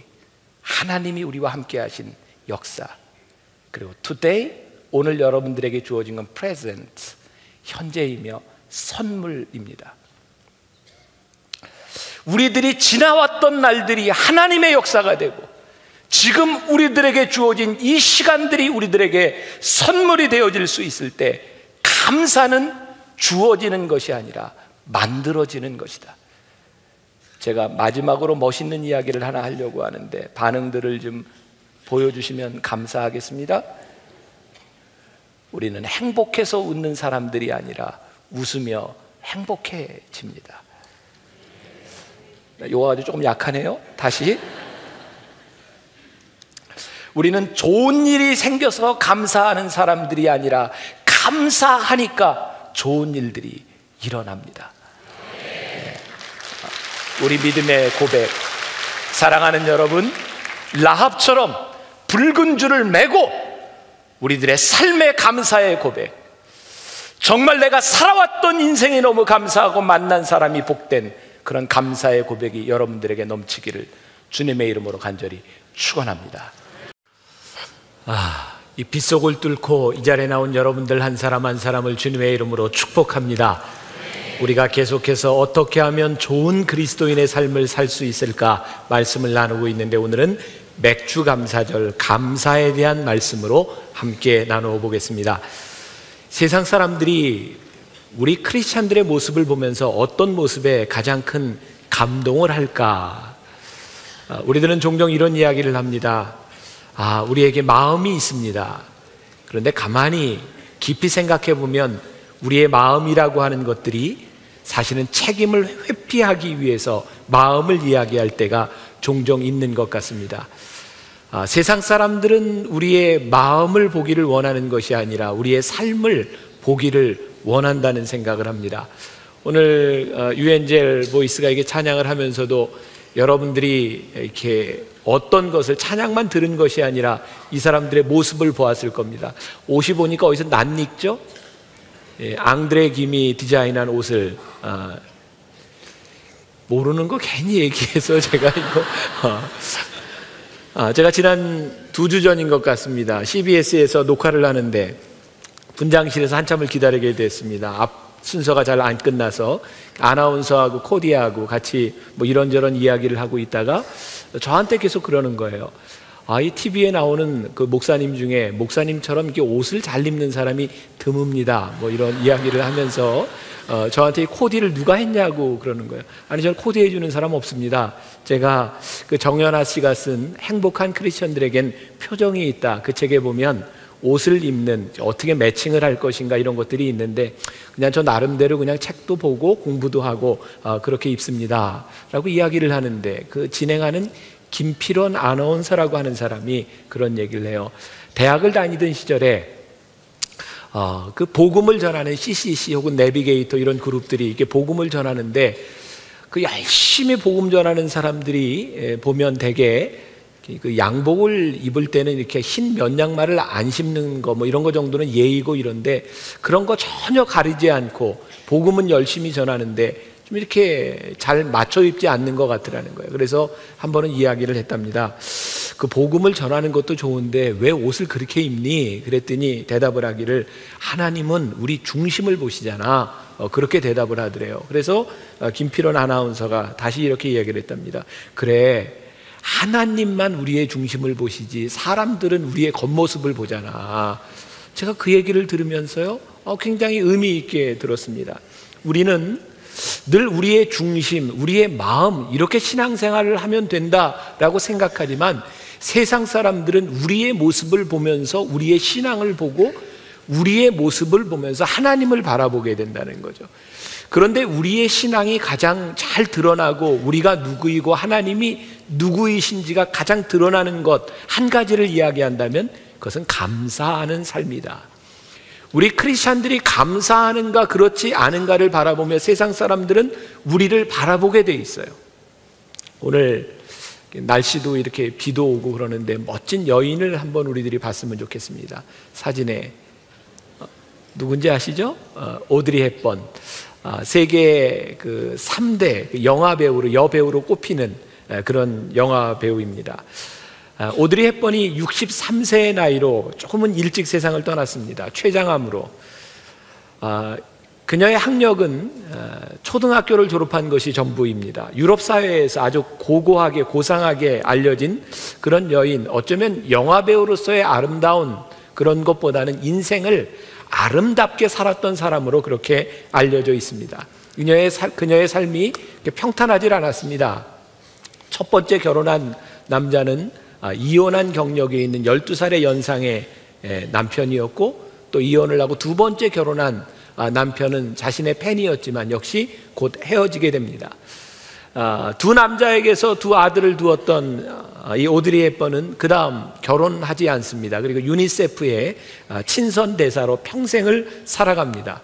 하나님이 우리와 함께 하신 역사. 그리고 today, 오늘 여러분들에게 주어진 건 present, 현재이며 선물입니다. 우리들이 지나왔던 날들이 하나님의 역사가 되고 지금 우리들에게 주어진 이 시간들이 우리들에게 선물이 되어질 수 있을 때 감사는 주어지는 것이 아니라 만들어지는 것이다. 제가 마지막으로 멋있는 이야기를 하나 하려고 하는데 반응들을 좀 보여주시면 감사하겠습니다. 우리는 행복해서 웃는 사람들이 아니라 웃으며 행복해집니다. 요거 아주 조금 약하네요. 다시. 우리는 좋은 일이 생겨서 감사하는 사람들이 아니라 감사하니까 좋은 일들이 일어납니다. 우리 믿음의 고백, 사랑하는 여러분, 라합처럼 붉은 줄을 메고 우리들의 삶의 감사의 고백, 정말 내가 살아왔던 인생이 너무 감사하고 만난 사람이 복된 그런 감사의 고백이 여러분들에게 넘치기를 주님의 이름으로 간절히 축원합니다. 이 빗속을 뚫고 이 자리에 나온 여러분들 한 사람 한 사람을 주님의 이름으로 축복합니다. 우리가 계속해서 어떻게 하면 좋은 그리스도인의 삶을 살 수 있을까 말씀을 나누고 있는데, 오늘은 맥주 감사절, 감사에 대한 말씀으로 함께 나누어 보겠습니다. 세상 사람들이 우리 크리스찬들의 모습을 보면서 어떤 모습에 가장 큰 감동을 할까? 우리들은 종종 이런 이야기를 합니다. 우리에게 마음이 있습니다. 그런데 가만히 깊이 생각해 보면 우리의 마음이라고 하는 것들이 사실은 책임을 회피하기 위해서 마음을 이야기할 때가 종종 있는 것 같습니다. 세상 사람들은 우리의 마음을 보기를 원하는 것이 아니라 우리의 삶을 보기를 원한다는 생각을 합니다. 오늘 유엔젤 보이스가 이게 찬양을 하면서도 여러분들이 이렇게 어떤 것을 찬양만 들은 것이 아니라 이 사람들의 모습을 보았을 겁니다. 옷이 보니까 어디서 낯익죠? 앙드레 김이 디자인한 옷을 모르는 거 괜히 얘기해서 제가 이거 제가 지난 2주 전인 것 같습니다. CBS에서 녹화를 하는데 분장실에서 한참을 기다리게 됐습니다. 앞 순서가 잘 안 끝나서 아나운서하고 코디하고 같이 뭐 이런저런 이야기를 하고 있다가 저한테 계속 그러는 거예요. 이 TV에 나오는 그 목사님 중에 목사님처럼 이렇게 옷을 잘 입는 사람이 드뭅니다. 뭐 이런 이야기를 하면서 저한테 이 코디를 누가 했냐고 그러는 거예요. 아니, 저는 코디해 주는 사람 없습니다. 제가 그 정연아 씨가 쓴 행복한 크리스천들에겐 표정이 있다, 그 책에 보면 옷을 입는, 어떻게 매칭을 할 것인가 이런 것들이 있는데 그냥 저 나름대로 그냥 책도 보고 공부도 하고 그렇게 입습니다 라고 이야기를 하는데, 그 진행하는 김필원 아나운서라고 하는 사람이 그런 얘기를 해요. 대학을 다니던 시절에 그 복음을 전하는 CCC 혹은 내비게이터 이런 그룹들이 이렇게 복음을 전하는데, 그 열심히 복음 전하는 사람들이 보면 되게 그 양복을 입을 때는 이렇게 흰 면양말을 안 신는 거 뭐 이런 거 정도는 예의고 이런데, 그런 거 전혀 가리지 않고 복음은 열심히 전하는데 좀 이렇게 잘 맞춰 입지 않는 것 같더라는 거예요. 그래서 한 번은 이야기를 했답니다. 그 복음을 전하는 것도 좋은데 왜 옷을 그렇게 입니? 그랬더니 대답을 하기를, 하나님은 우리 중심을 보시잖아. 그렇게 대답을 하더래요. 그래서 김필원 아나운서가 다시 이렇게 이야기를 했답니다. 그래, 하나님만 우리의 중심을 보시지 사람들은 우리의 겉모습을 보잖아. 제가 그 얘기를 들으면서요, 굉장히 의미 있게 들었습니다. 우리는 늘 우리의 중심, 우리의 마음, 이렇게 신앙생활을 하면 된다라고 생각하지만 세상 사람들은 우리의 모습을 보면서 우리의 신앙을 보고 우리의 모습을 보면서 하나님을 바라보게 된다는 거죠. 그런데 우리의 신앙이 가장 잘 드러나고 우리가 누구이고 하나님이 누구이신지가 가장 드러나는 것 한 가지를 이야기한다면 그것은 감사하는 삶이다. 우리 크리스찬들이 감사하는가 그렇지 않은가를 바라보며 세상 사람들은 우리를 바라보게 돼 있어요. 오늘 날씨도 이렇게 비도 오고 그러는데 멋진 여인을 한번 우리들이 봤으면 좋겠습니다. 사진에 누군지 아시죠? 오드리 헵번. 세계 그 3대 영화 배우로, 여배우로 꼽히는 그런 영화 배우입니다. 오드리 헵번이 63세의 나이로 조금은 일찍 세상을 떠났습니다. 췌장암으로. 그녀의 학력은 초등학교를 졸업한 것이 전부입니다. 유럽 사회에서 아주 고고하게 고상하게 알려진 그런 여인, 어쩌면 영화배우로서의 아름다운 그런 것보다는 인생을 아름답게 살았던 사람으로 그렇게 알려져 있습니다. 그녀의 삶이 평탄하지 않았습니다. 첫 번째 결혼한 남자는 이혼한 경력이 있는 12살의 연상의 남편이었고, 또 이혼을 하고 두 번째 결혼한 남편은 자신의 팬이었지만 역시 곧 헤어지게 됩니다. 두 남자에게서 두 아들을 두었던 이 오드리 헵번은 그 다음 결혼하지 않습니다. 그리고 유니세프의 친선 대사로 평생을 살아갑니다.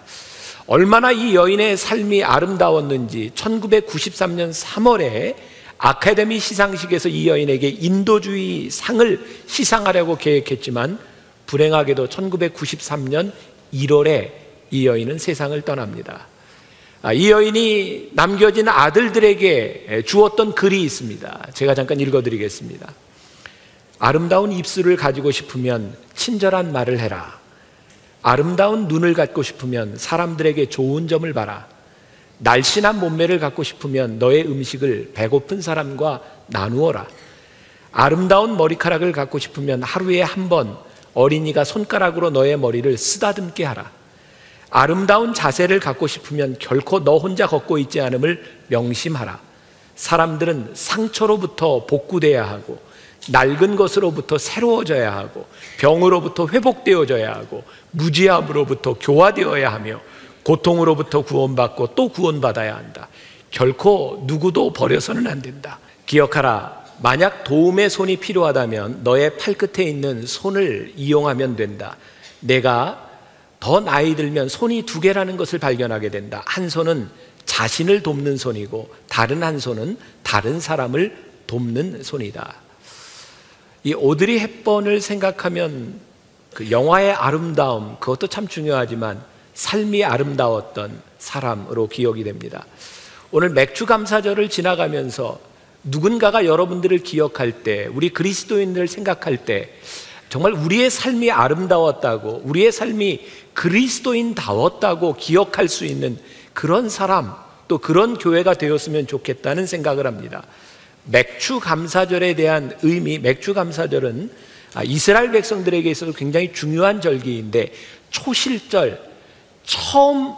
얼마나 이 여인의 삶이 아름다웠는지 1993년 3월에 아카데미 시상식에서 이 여인에게 인도주의 상을 시상하려고 계획했지만 불행하게도 1993년 1월에 이 여인은 세상을 떠납니다. 이 여인이 남겨진 아들들에게 주었던 글이 있습니다. 제가 잠깐 읽어드리겠습니다. 아름다운 입술을 가지고 싶으면 친절한 말을 해라. 아름다운 눈을 갖고 싶으면 사람들에게 좋은 점을 봐라. 날씬한 몸매를 갖고 싶으면 너의 음식을 배고픈 사람과 나누어라. 아름다운 머리카락을 갖고 싶으면 하루에 한 번 어린이가 손가락으로 너의 머리를 쓰다듬게 하라. 아름다운 자세를 갖고 싶으면 결코 너 혼자 걷고 있지 않음을 명심하라. 사람들은 상처로부터 복구돼야 하고, 낡은 것으로부터 새로워져야 하고, 병으로부터 회복되어져야 하고, 무지함으로부터 교화되어야 하며, 고통으로부터 구원받고 또 구원받아야 한다. 결코 누구도 버려서는 안 된다. 기억하라. 만약 도움의 손이 필요하다면 너의 팔끝에 있는 손을 이용하면 된다. 내가 더 나이 들면 손이 두 개라는 것을 발견하게 된다. 한 손은 자신을 돕는 손이고 다른 한 손은 다른 사람을 돕는 손이다. 이 오드리 헵번을 생각하면 그 영화의 아름다움, 그것도 참 중요하지만 삶이 아름다웠던 사람으로 기억이 됩니다. 오늘 맥주 감사절을 지나가면서 누군가가 여러분들을 기억할 때, 우리 그리스도인들을 생각할 때 정말 우리의 삶이 아름다웠다고, 우리의 삶이 그리스도인다웠다고 기억할 수 있는 그런 사람, 또 그런 교회가 되었으면 좋겠다는 생각을 합니다. 맥주 감사절에 대한 의미, 맥주 감사절은 이스라엘 백성들에게 있어서 굉장히 중요한 절기인데, 초실절 처음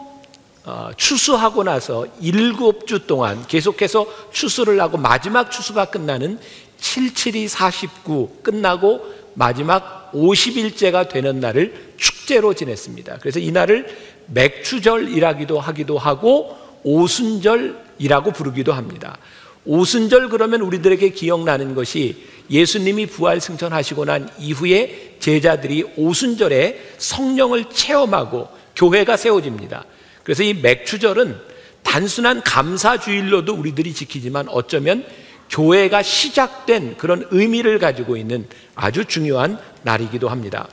추수하고 나서 7주 동안 계속해서 추수를 하고 마지막 추수가 끝나는 77이 49 끝나고 마지막 50일째가 되는 날을 축제로 지냈습니다. 그래서 이 날을 맥추절이라기도 하기도 하고 오순절이라고 부르기도 합니다. 오순절 그러면 우리들에게 기억나는 것이 예수님이 부활 승천하시고 난 이후에 제자들이 오순절에 성령을 체험하고 교회가 세워집니다. 그래서 이 맥추절은 단순한 감사주일로도 우리들이 지키지만 어쩌면 교회가 시작된 그런 의미를 가지고 있는 아주 중요한 날이기도 합니다.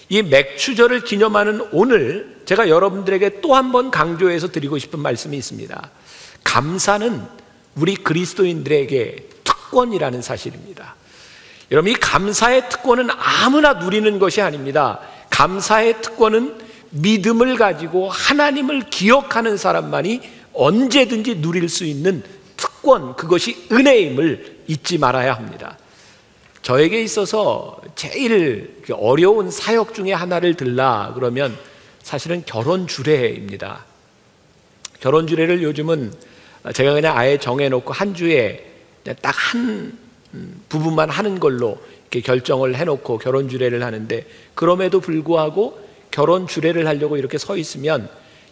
이 맥추절을 기념하는 오늘 제가 여러분들에게 또 한 번 강조해서 드리고 싶은 말씀이 있습니다. 감사는 우리 그리스도인들에게 특권이라는 사실입니다. 여러분, 이 감사의 특권은 아무나 누리는 것이 아닙니다. 감사의 특권은 믿음을 가지고 하나님을 기억하는 사람만이 언제든지 누릴 수 있는 특권, 그것이 은혜임을 잊지 말아야 합니다. 저에게 있어서 제일 어려운 사역 중에 하나를 들라 그러면 사실은 결혼 주례입니다. 결혼 주례를 요즘은 제가 그냥 아예 정해놓고 한 주에 딱 한 부분만 하는 걸로 이렇게 결정을 해놓고 결혼 주례를 하는데, 그럼에도 불구하고 결혼 주례를 하려고 이렇게 서 있으면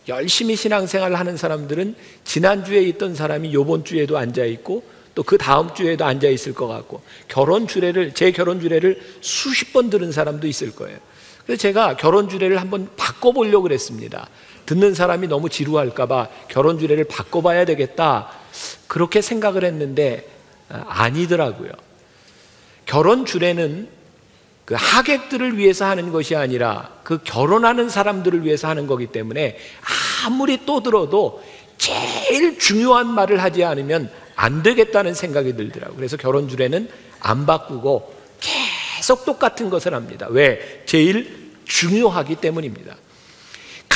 열심히 신앙생활을 하는 사람들은 지난주에 있던 사람이 이번 주에도 앉아있고 또 그 다음 주에도 앉아있을 것 같고, 제 결혼 주례를 수십 번 들은 사람도 있을 거예요. 그래서 제가 결혼 주례를 한번 바꿔보려고 그랬습니다. 듣는 사람이 너무 지루할까봐 결혼 주례를 바꿔봐야 되겠다, 그렇게 생각을 했는데 아니더라고요. 결혼 주례는 그 하객들을 위해서 하는 것이 아니라 그 결혼하는 사람들을 위해서 하는 거기 때문에 아무리 또 들어도 제일 중요한 말을 하지 않으면 안 되겠다는 생각이 들더라고요. 그래서 결혼 주례는 안 바꾸고 계속 똑같은 것을 합니다. 왜? 제일 중요하기 때문입니다.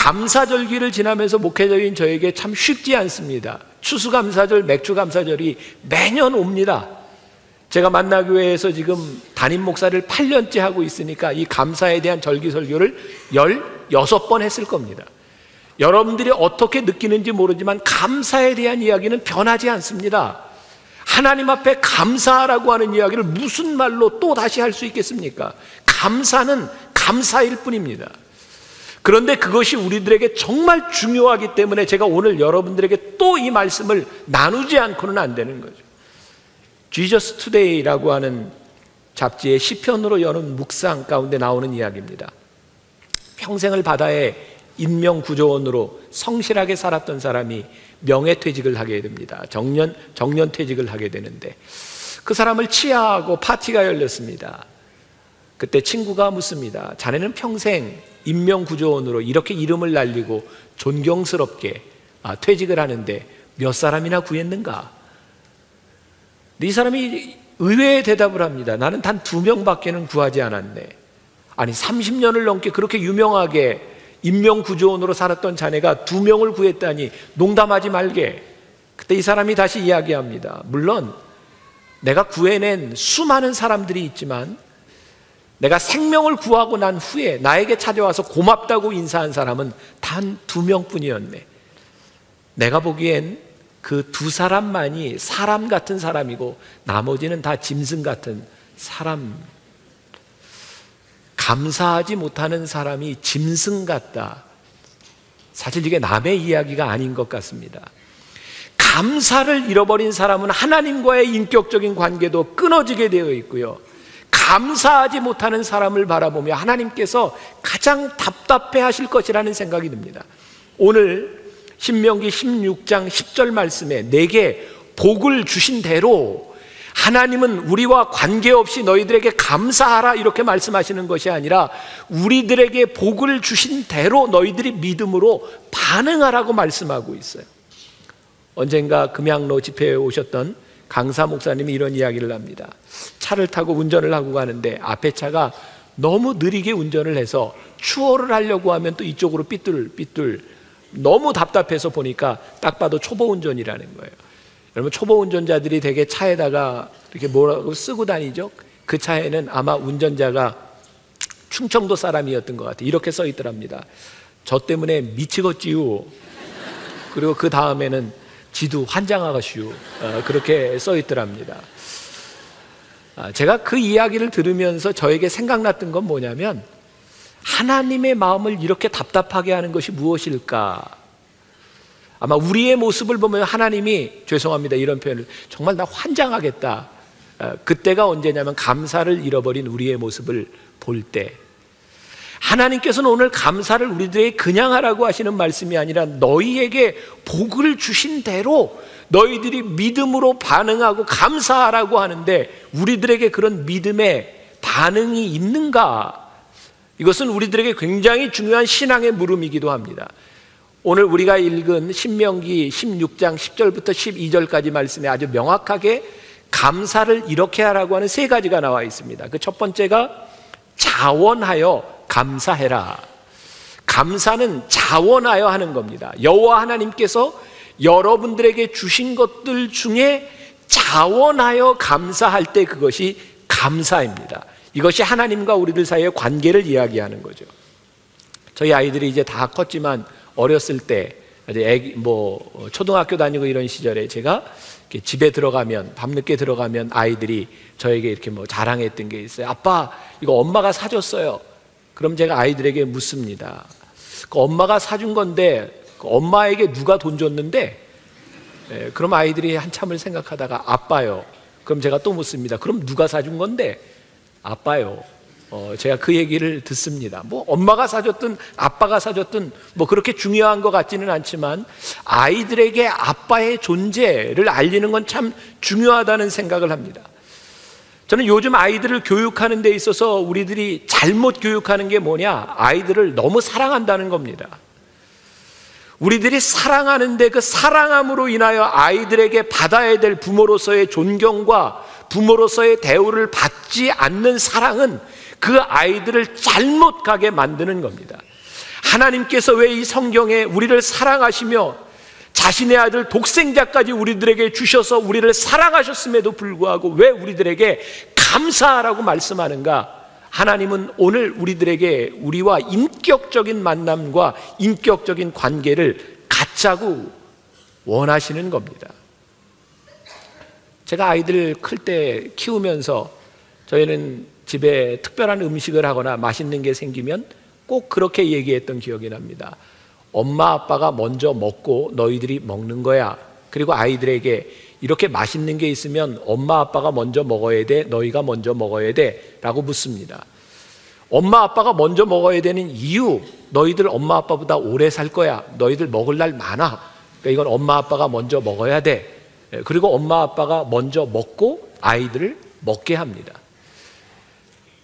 감사절기를 지나면서 목회자인 저에게 참 쉽지 않습니다. 추수감사절, 맥주감사절이 매년 옵니다. 제가 만나교회에서 지금 담임 목사를 8년째 하고 있으니까 이 감사에 대한 절기설교를 16번 했을 겁니다. 여러분들이 어떻게 느끼는지 모르지만 감사에 대한 이야기는 변하지 않습니다. 하나님 앞에 감사라고 하는 이야기를 무슨 말로 또 다시 할 수 있겠습니까? 감사는 감사일 뿐입니다. 그런데 그것이 우리들에게 정말 중요하기 때문에 제가 오늘 여러분들에게 또 이 말씀을 나누지 않고는 안 되는 거죠. Jesus Today라고 하는 잡지의 시편으로 여는 묵상 가운데 나오는 이야기입니다. 평생을 바다의 인명구조원으로 성실하게 살았던 사람이 명예퇴직을 하게 됩니다. 정년퇴직을 하게 되는데 그 사람을 치하하고 파티가 열렸습니다. 그때 친구가 묻습니다. 자네는 평생 인명구조원으로 이렇게 이름을 날리고 존경스럽게 퇴직을 하는데 몇 사람이나 구했는가? 이 사람이 의외의 대답을 합니다. 나는 단 2명밖에는 구하지 않았네. 아니 30년을 넘게 그렇게 유명하게 인명구조원으로 살았던 자네가 2명을 구했다니 농담하지 말게. 그때 이 사람이 다시 이야기합니다. 물론 내가 구해낸 수많은 사람들이 있지만 내가 생명을 구하고 난 후에 나에게 찾아와서 고맙다고 인사한 사람은 단 2명뿐이었네. 내가 보기엔 그 2사람만이 사람 같은 사람이고 나머지는 다 짐승 같은 사람. 감사하지 못하는 사람이 짐승 같다. 사실 이게 남의 이야기가 아닌 것 같습니다. 감사를 잃어버린 사람은 하나님과의 인격적인 관계도 끊어지게 되어 있고요, 감사하지 못하는 사람을 바라보며 하나님께서 가장 답답해 하실 것이라는 생각이 듭니다. 오늘 신명기 16장 10절 말씀에 내게 복을 주신 대로 하나님은 우리와 관계없이 너희들에게 감사하라 이렇게 말씀하시는 것이 아니라 우리들에게 복을 주신 대로 너희들이 믿음으로 반응하라고 말씀하고 있어요. 언젠가 금양로 집회에 오셨던 강사 목사님이 이런 이야기를 합니다. 차를 타고 운전을 하고 가는데 앞에 차가 너무 느리게 운전을 해서 추월을 하려고 하면 또 이쪽으로 삐뚤 너무 답답해서 보니까 딱 봐도 초보 운전이라는 거예요. 여러분, 초보 운전자들이 되게 차에다가 이렇게 뭐라고 쓰고 다니죠? 그 차에는 아마 운전자가 충청도 사람이었던 것 같아요. 이렇게 써 있더랍니다. 저 때문에 미치겠지요. 그리고 그 다음에는 지도 환장하가시오. 그렇게 써 있더랍니다. 제가 그 이야기를 들으면서 저에게 생각났던 건 뭐냐면 하나님의 마음을 이렇게 답답하게 하는 것이 무엇일까? 아마 우리의 모습을 보면 하나님이, 죄송합니다 이런 표현을, 정말 나 환장하겠다. 그때가 언제냐면 감사를 잃어버린 우리의 모습을 볼 때. 하나님께서는 오늘 감사를 우리들에게 그냥 하라고 하시는 말씀이 아니라 너희에게 복을 주신 대로 너희들이 믿음으로 반응하고 감사하라고 하는데 우리들에게 그런 믿음의 반응이 있는가? 이것은 우리들에게 굉장히 중요한 신앙의 물음이기도 합니다. 오늘 우리가 읽은 신명기 16장 10절부터 12절까지 말씀에 아주 명확하게 감사를 이렇게 하라고 하는 3가지가 나와 있습니다. 그 첫 번째가 자원하여 감사해라. 감사는 자원하여 하는 겁니다. 여호와 하나님께서 여러분들에게 주신 것들 중에 자원하여 감사할 때 그것이 감사입니다. 이것이 하나님과 우리들 사이의 관계를 이야기하는 거죠. 저희 아이들이 이제 다 컸지만 어렸을 때 초등학교 다니고 이런 시절에 제가 이렇게 집에 들어가면, 밤늦게 들어가면 아이들이 저에게 이렇게 자랑했던 게 있어요. 아빠, 이거 엄마가 사줬어요. 그럼 제가 아이들에게 묻습니다. 그 엄마가 사준 건데 그 엄마에게 누가 돈 줬는데? 그럼 아이들이 한참을 생각하다가 아빠요. 그럼 제가 또 묻습니다. 그럼 누가 사준 건데? 아빠요. 제가 그 얘기를 듣습니다. 엄마가 사줬든 아빠가 사줬든 그렇게 중요한 것 같지는 않지만 아이들에게 아빠의 존재를 알리는 건 참 중요하다는 생각을 합니다. 저는 요즘 아이들을 교육하는 데 있어서 우리들이 잘못 교육하는 게 뭐냐? 아이들을 너무 사랑한다는 겁니다. 우리들이 사랑하는데 그 사랑함으로 인하여 아이들에게 받아야 될 부모로서의 존경과 부모로서의 대우를 받지 않는 사랑은 그 아이들을 잘못 가게 만드는 겁니다. 하나님께서 왜 이 성경에 우리를 사랑하시며 자신의 아들 독생자까지 우리들에게 주셔서 우리를 사랑하셨음에도 불구하고 왜 우리들에게 감사하라고 말씀하는가? 하나님은 오늘 우리들에게 우리와 인격적인 만남과 인격적인 관계를 갖자고 원하시는 겁니다. 제가 아이들 클 때 키우면서 저희는 집에 특별한 음식을 하거나 맛있는 게 생기면 꼭 그렇게 얘기했던 기억이 납니다. 엄마 아빠가 먼저 먹고 너희들이 먹는 거야. 그리고 아이들에게 이렇게 맛있는 게 있으면 엄마 아빠가 먼저 먹어야 돼, 너희가 먼저 먹어야 돼 라고 묻습니다. 엄마 아빠가 먼저 먹어야 되는 이유, 너희들 엄마 아빠보다 오래 살 거야, 너희들 먹을 날 많아, 그러니까 이건 엄마 아빠가 먼저 먹어야 돼. 그리고 엄마 아빠가 먼저 먹고 아이들을 먹게 합니다.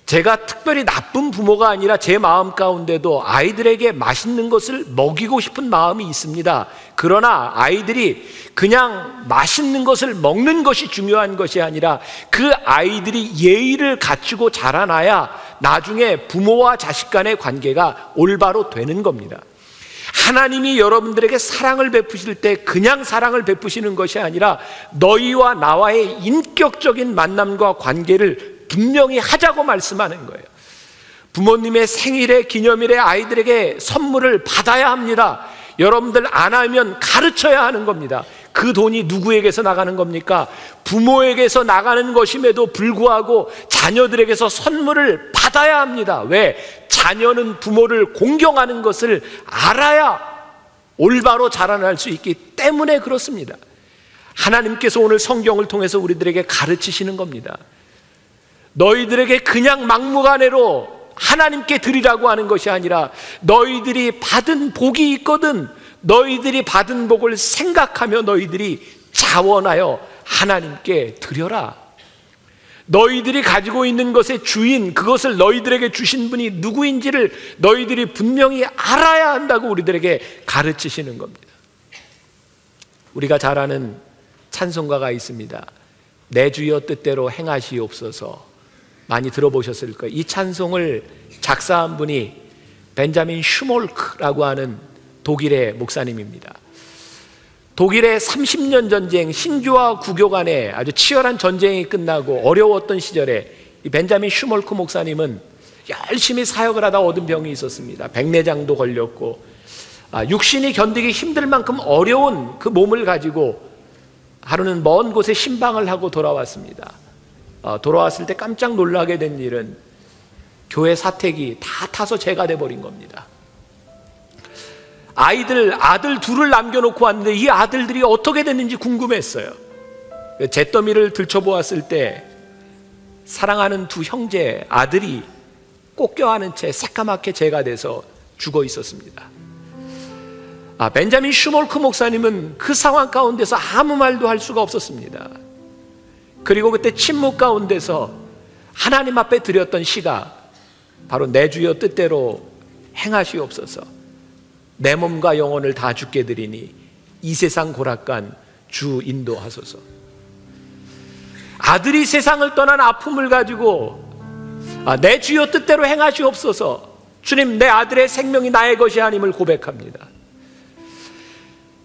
제가 특별히 나쁜 부모가 아니라 제 마음 가운데도 아이들에게 맛있는 것을 먹이고 싶은 마음이 있습니다. 그러나 아이들이 그냥 맛있는 것을 먹는 것이 중요한 것이 아니라 그 아이들이 예의를 갖추고 자라나야 나중에 부모와 자식 간의 관계가 올바로 되는 겁니다. 하나님이 여러분들에게 사랑을 베푸실 때 그냥 사랑을 베푸시는 것이 아니라 너희와 나와의 인격적인 만남과 관계를 분명히 하자고 말씀하는 거예요. 부모님의 생일에 기념일에 아이들에게 선물을 받아야 합니다. 여러분들 안 하면 가르쳐야 하는 겁니다. 그 돈이 누구에게서 나가는 겁니까? 부모에게서 나가는 것임에도 불구하고 자녀들에게서 선물을 받아야 합니다. 왜? 자녀는 부모를 공경하는 것을 알아야 올바로 자라날 수 있기 때문에 그렇습니다. 하나님께서 오늘 성경을 통해서 우리들에게 가르치시는 겁니다. 너희들에게 그냥 막무가내로 하나님께 드리라고 하는 것이 아니라 너희들이 받은 복이 있거든 너희들이 받은 복을 생각하며 너희들이 자원하여 하나님께 드려라. 너희들이 가지고 있는 것의 주인, 그것을 너희들에게 주신 분이 누구인지를 너희들이 분명히 알아야 한다고 우리들에게 가르치시는 겁니다. 우리가 잘 아는 찬송가가 있습니다. 내 주여 뜻대로 행하시옵소서. 많이 들어보셨을 거예요. 이 찬송을 작사한 분이 벤자민 슈몰크라고 하는 독일의 목사님입니다. 독일의 30년 전쟁, 신주와 구교 간에 아주 치열한 전쟁이 끝나고 어려웠던 시절에 이 벤자민 슈몰크 목사님은 열심히 사역을 하다 얻은 병이 있었습니다. 백내장도 걸렸고 육신이 견디기 힘들 만큼 어려운 그 몸을 가지고 하루는 먼 곳에 신방을 하고 돌아왔습니다. 돌아왔을 때 깜짝 놀라게 된 일은 교회 사택이 다 타서 재가 돼버린 겁니다. 아들 둘을 남겨놓고 왔는데 이 아들들이 어떻게 됐는지 궁금했어요. 잿더미를 들춰보았을 때 사랑하는 두 형제 아들이 꼭 껴안은 채 새까맣게 재가 돼서 죽어 있었습니다. 벤자민 슈몰크 목사님은 그 상황 가운데서 아무 말도 할 수가 없었습니다. 그리고 그때 침묵 가운데서 하나님 앞에 드렸던 시가 바로 내 주여 뜻대로 행하시옵소서. 내 몸과 영혼을 다 주께 드리니 이 세상 고락간 주 인도하소서. 아들이 세상을 떠난 아픔을 가지고 내 주여 뜻대로 행하시옵소서. 주님, 내 아들의 생명이 나의 것이 아님을 고백합니다.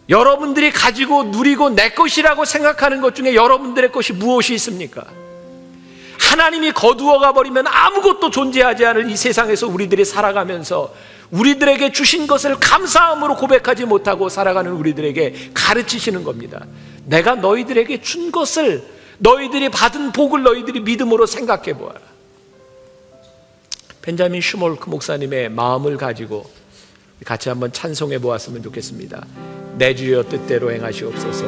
여러분들이 가지고 누리고 내 것이라고 생각하는 것 중에 여러분들의 것이 무엇이 있습니까? 하나님이 거두어 가버리면 아무것도 존재하지 않을 이 세상에서 우리들이 살아가면서 우리들에게 주신 것을 감사함으로 고백하지 못하고 살아가는 우리들에게 가르치시는 겁니다. 내가 너희들에게 준 것을, 너희들이 받은 복을 너희들이 믿음으로 생각해 보아라. 벤자민 슈몰크 목사님의 마음을 가지고 같이 한번 찬송해 보았으면 좋겠습니다. 내 주여 뜻대로 행하시옵소서.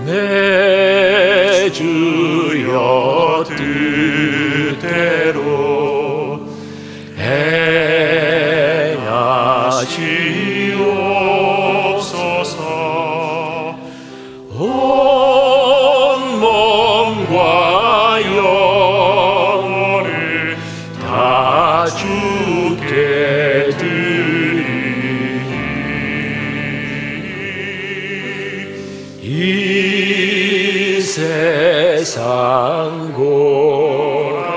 내 주여 뜻대로 행하시옵소서. 온 몸과 영혼을 다 주께 드리니 이 세상 고락한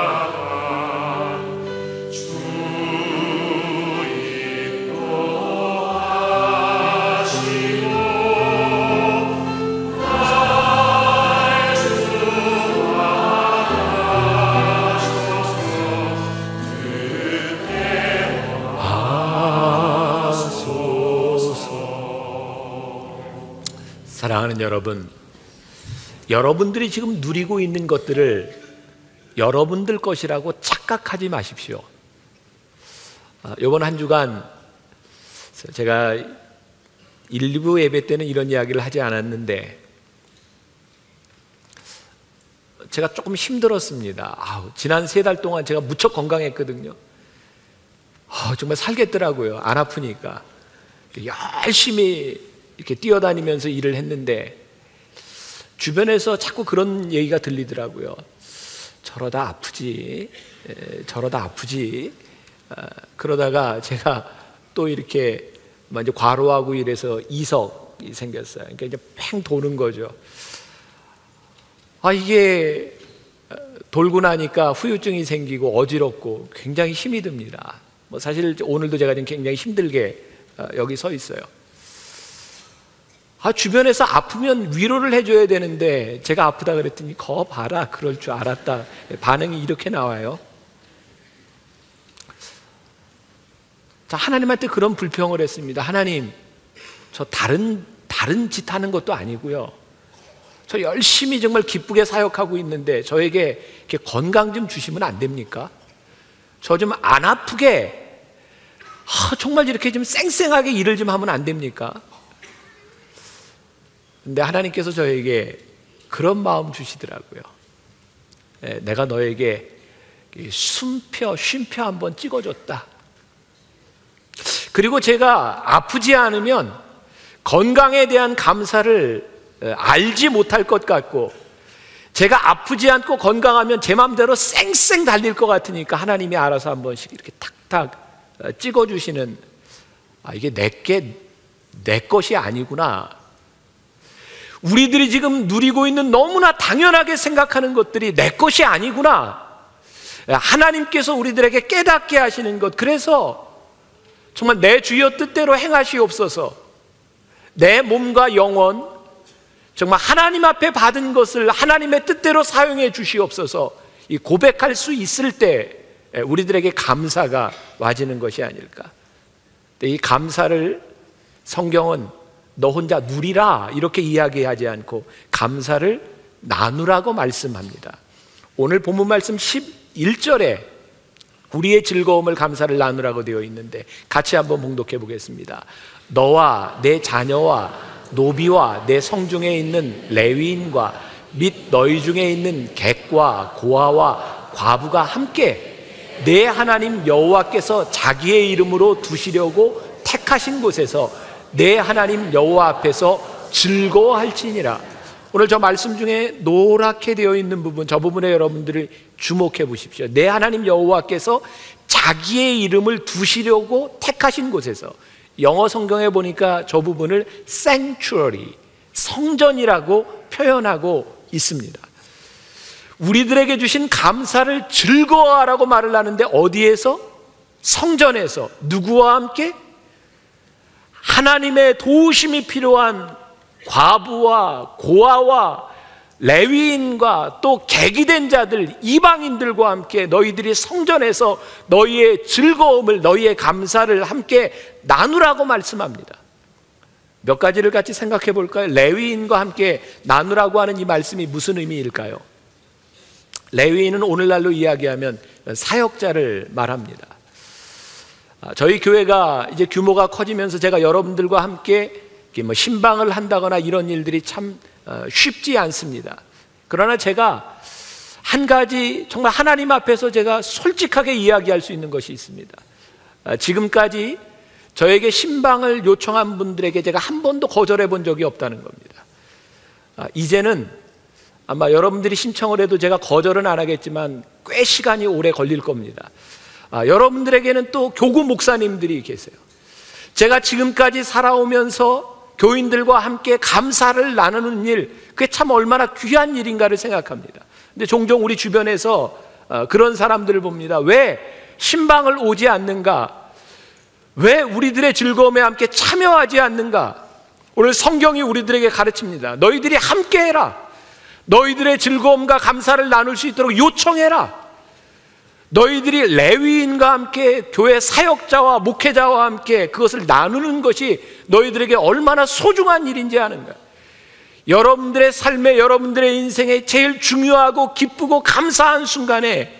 여러분, 여러분들이 지금 누리고 있는 것들을 여러분들 것이라고 착각하지 마십시오. 이번 한 주간 제가 1, 2부 예배 때는 이런 이야기를 하지 않았는데 제가 조금 힘들었습니다. 지난 3달 동안 제가 무척 건강했거든요. 정말 살겠더라고요. 안 아프니까. 열심히 이렇게 뛰어다니면서 일을 했는데 주변에서 자꾸 그런 얘기가 들리더라고요. 저러다 아프지, 저러다 아프지. 그러다가 제가 또 이렇게 이제 과로하고 이래서 이석이 생겼어요. 그러니까 이제 팽 도는 거죠. 이게 돌고 나니까 후유증이 생기고 어지럽고 굉장히 힘이 듭니다. 사실 오늘도 제가 지금 굉장히 힘들게 여기 서 있어요. 주변에서 아프면 위로를 해줘야 되는데 제가 아프다 그랬더니 거 봐라, 그럴 줄 알았다. 반응이 이렇게 나와요. 자, 하나님한테 그런 불평을 했습니다. 하나님, 저 다른 짓 하는 것도 아니고요. 저 열심히 정말 기쁘게 사역하고 있는데 저에게 이렇게 건강 좀 주시면 안 됩니까? 저 좀 안 아프게 정말 이렇게 좀 쌩쌩하게 일을 좀 하면 안 됩니까? 근데 하나님께서 저에게 그런 마음 주시더라고요. 내가 너에게 쉼표 한번 찍어줬다. 그리고 제가 아프지 않으면 건강에 대한 감사를 알지 못할 것 같고, 제가 아프지 않고 건강하면 제 마음대로 쌩쌩 달릴 것 같으니까 하나님이 알아서 한 번씩 이렇게 탁탁 찍어주시는, 이게 내 것이 아니구나. 우리들이 지금 누리고 있는 너무나 당연하게 생각하는 것들이 내 것이 아니구나. 하나님께서 우리들에게 깨닫게 하시는 것. 그래서 정말 내 주여 뜻대로 행하시옵소서. 내 몸과 영혼 정말 하나님 앞에 받은 것을 하나님의 뜻대로 사용해 주시옵소서. 이 고백할 수 있을 때 우리들에게 감사가 와지는 것이 아닐까. 이 감사를 성경은 너 혼자 누리라 이렇게 이야기하지 않고 감사를 나누라고 말씀합니다. 오늘 본문 말씀 11절에 우리의 즐거움을 감사를 나누라고 되어 있는데 같이 한번 봉독해 보겠습니다. 너와 내 자녀와 노비와 내 성중에 있는 레위인과 및 너희 중에 있는 객과 고아와 과부가 함께 내 하나님 여호와께서 자기의 이름으로 두시려고 택하신 곳에서 내 하나님 여호와 앞에서 즐거워할지니라. 오늘 저 말씀 중에 노랗게 되어 있는 부분, 저 부분에 여러분들이 주목해 보십시오. 내 하나님 여호와께서 자기의 이름을 두시려고 택하신 곳에서, 영어 성경에 보니까 저 부분을 sanctuary, 성전이라고 표현하고 있습니다. 우리들에게 주신 감사를 즐거워하라고 말을 하는데 어디에서? 성전에서. 누구와 함께? 하나님의 도우심이 필요한 과부와 고아와 레위인과 또 객이 된 자들, 이방인들과 함께 너희들이 성전에서 너희의 즐거움을, 너희의 감사를 함께 나누라고 말씀합니다. 몇 가지를 같이 생각해 볼까요? 레위인과 함께 나누라고 하는 이 말씀이 무슨 의미일까요? 레위인은 오늘날로 이야기하면 사역자를 말합니다. 저희 교회가 이제 규모가 커지면서 제가 여러분들과 함께 신방을 한다거나 이런 일들이 참 쉽지 않습니다. 그러나 제가 한 가지 정말 하나님 앞에서 제가 솔직하게 이야기할 수 있는 것이 있습니다. 지금까지 저에게 신방을 요청한 분들에게 제가 한 번도 거절해 본 적이 없다는 겁니다. 이제는 아마 여러분들이 신청을 해도 제가 거절은 안 하겠지만 꽤 시간이 오래 걸릴 겁니다. 여러분들에게는 또 교구 목사님들이 계세요. 제가 지금까지 살아오면서 교인들과 함께 감사를 나누는 일, 그게 참 얼마나 귀한 일인가를 생각합니다. 근데 종종 우리 주변에서 그런 사람들을 봅니다. 왜 신방을 오지 않는가? 왜 우리들의 즐거움에 함께 참여하지 않는가? 오늘 성경이 우리들에게 가르칩니다. 너희들이 함께 해라. 너희들의 즐거움과 감사를 나눌 수 있도록 요청해라. 너희들이 레위인과 함께 교회 사역자와 목회자와 함께 그것을 나누는 것이 너희들에게 얼마나 소중한 일인지 아는가. 여러분들의 삶에, 여러분들의 인생에 제일 중요하고 기쁘고 감사한 순간에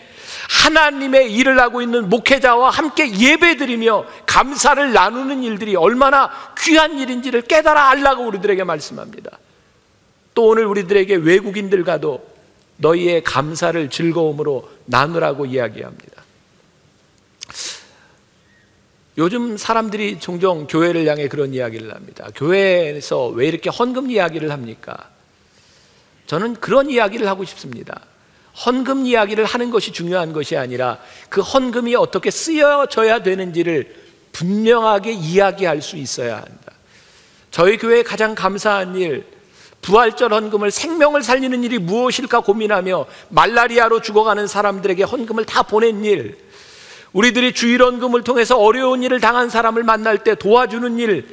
하나님의 일을 하고 있는 목회자와 함께 예배드리며 감사를 나누는 일들이 얼마나 귀한 일인지를 깨달아 알라고 우리들에게 말씀합니다. 또 오늘 우리들에게 외국인들과도 너희의 감사를 즐거움으로 나누라고 이야기합니다. 요즘 사람들이 종종 교회를 향해 그런 이야기를 합니다. 교회에서 왜 이렇게 헌금 이야기를 합니까? 저는 그런 이야기를 하고 싶습니다. 헌금 이야기를 하는 것이 중요한 것이 아니라 그 헌금이 어떻게 쓰여져야 되는지를 분명하게 이야기할 수 있어야 한다. 저희 교회에 가장 감사한 일, 부활절 헌금을, 생명을 살리는 일이 무엇일까 고민하며 말라리아로 죽어가는 사람들에게 헌금을 다 보낸 일, 우리들이 주일헌금을 통해서 어려운 일을 당한 사람을 만날 때 도와주는 일,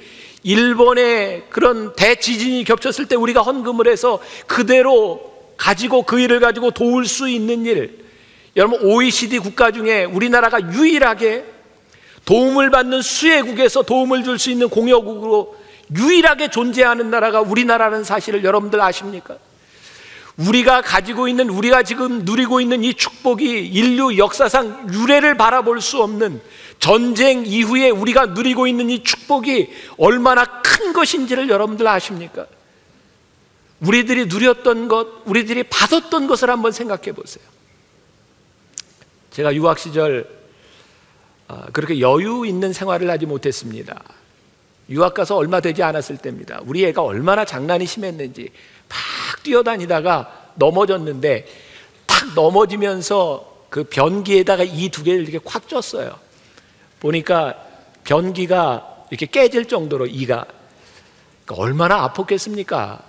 일본의 그런 대지진이 겹쳤을 때 우리가 헌금을 해서 그대로 가지고 그 일을 가지고 도울 수 있는 일, 여러분 OECD 국가 중에 우리나라가 유일하게 도움을 받는 수혜국에서 도움을 줄 수 있는 공여국으로 유일하게 존재하는 나라가 우리나라라는 사실을 여러분들 아십니까? 우리가 가지고 있는, 우리가 지금 누리고 있는 이 축복이 인류 역사상 유례를 바라볼 수 없는, 전쟁 이후에 우리가 누리고 있는 이 축복이 얼마나 큰 것인지를 여러분들 아십니까? 우리들이 누렸던 것, 우리들이 받았던 것을 한번 생각해 보세요. 제가 유학 시절 그렇게 여유 있는 생활을 하지 못했습니다. 유학 가서 얼마 되지 않았을 때입니다. 우리 애가 얼마나 장난이 심했는지 막 뛰어다니다가 넘어졌는데, 탁 넘어지면서 그 변기에다가 이 두 개를 이렇게 콱 쪘어요. 보니까 변기가 이렇게 깨질 정도로 이가, 얼마나 아팠겠습니까?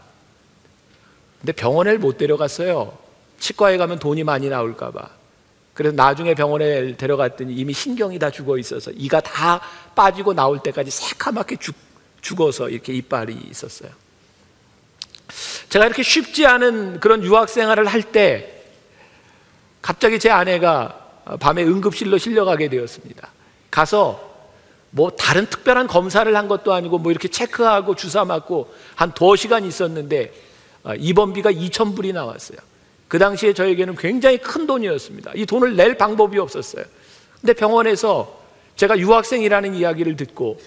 근데 병원에 못 데려갔어요. 치과에 가면 돈이 많이 나올까 봐. 그래서 나중에 병원에 데려갔더니 이미 신경이 다 죽어 있어서 이가 다 빠지고 나올 때까지 새카맣게 죽어서 이렇게 이빨이 있었어요. 제가 이렇게 쉽지 않은 그런 유학 생활을 할 때 갑자기 제 아내가 밤에 응급실로 실려가게 되었습니다. 가서 뭐 다른 특별한 검사를 한 것도 아니고 뭐 이렇게 체크하고 주사 맞고 한 2시간 있었는데 입원비가 2,000불이 나왔어요. 그 당시에 저에게는 굉장히 큰 돈이었습니다. 이 돈을 낼 방법이 없었어요. 근데 병원에서 제가 유학생이라는 이야기를 듣고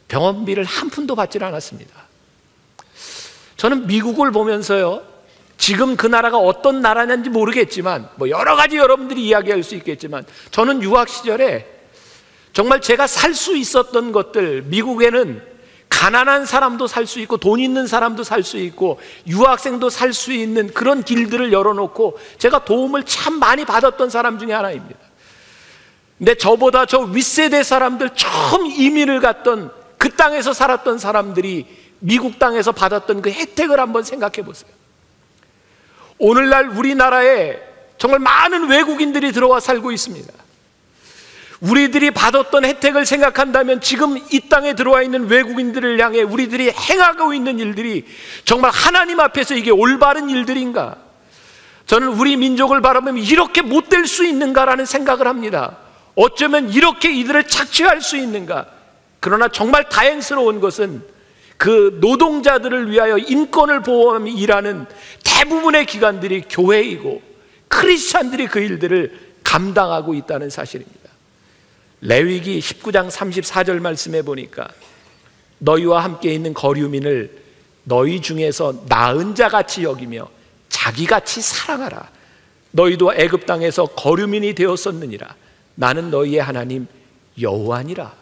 병원비를 한 푼도 받질 않았습니다. 저는 미국을 보면서요, 지금 그 나라가 어떤 나라인지 모르겠지만, 뭐 여러 가지 여러분들이 이야기할 수 있겠지만, 저는 유학 시절에 정말 제가 살 수 있었던 것들, 미국에는 가난한 사람도 살 수 있고 돈 있는 사람도 살 수 있고 유학생도 살 수 있는 그런 길들을 열어놓고 제가 도움을 참 많이 받았던 사람 중에 하나입니다. 근데 저보다 저 윗세대 사람들, 처음 이민을 갔던 그 땅에서 살았던 사람들이 미국 땅에서 받았던 그 혜택을 한번 생각해 보세요. 오늘날 우리나라에 정말 많은 외국인들이 들어와 살고 있습니다. 우리들이 받았던 혜택을 생각한다면 지금 이 땅에 들어와 있는 외국인들을 향해 우리들이 행하고 있는 일들이 정말 하나님 앞에서 이게 올바른 일들인가? 저는 우리 민족을 바라보면 이렇게 못될 수 있는가라는 생각을 합니다. 어쩌면 이렇게 이들을 착취할 수 있는가? 그러나 정말 다행스러운 것은 그 노동자들을 위하여 인권을 보호하며 일하는 대부분의 기관들이 교회이고 크리스찬들이 그 일들을 감당하고 있다는 사실입니다. 레위기 19장 34절 말씀에 보니까 너희와 함께 있는 거류민을 너희 중에서 나은 자같이 여기며 자기같이 사랑하라. 너희도 애굽 땅에서 거류민이 되었었느니라. 나는 너희의 하나님 여호와니라.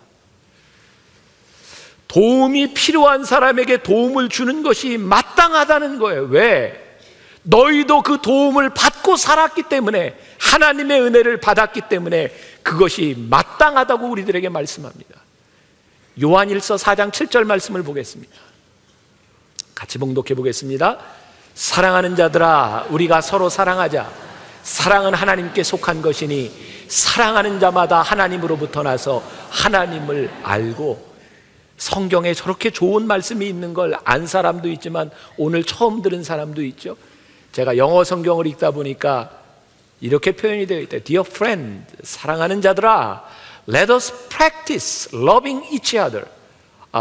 도움이 필요한 사람에게 도움을 주는 것이 마땅하다는 거예요. 왜? 너희도 그 도움을 받고 살았기 때문에, 하나님의 은혜를 받았기 때문에 그것이 마땅하다고 우리들에게 말씀합니다. 요한일서 4장 7절 말씀을 보겠습니다. 같이 봉독해 보겠습니다. 사랑하는 자들아, 우리가 서로 사랑하자. 사랑은 하나님께 속한 것이니 사랑하는 자마다 하나님으로부터 나서 하나님을 알고. 성경에 저렇게 좋은 말씀이 있는 걸 안 사람도 있지만 오늘 처음 들은 사람도 있죠. 제가 영어 성경을 읽다 보니까 이렇게 표현이 되어 있대요. Dear friend, 사랑하는 자들아, let us practice loving each other.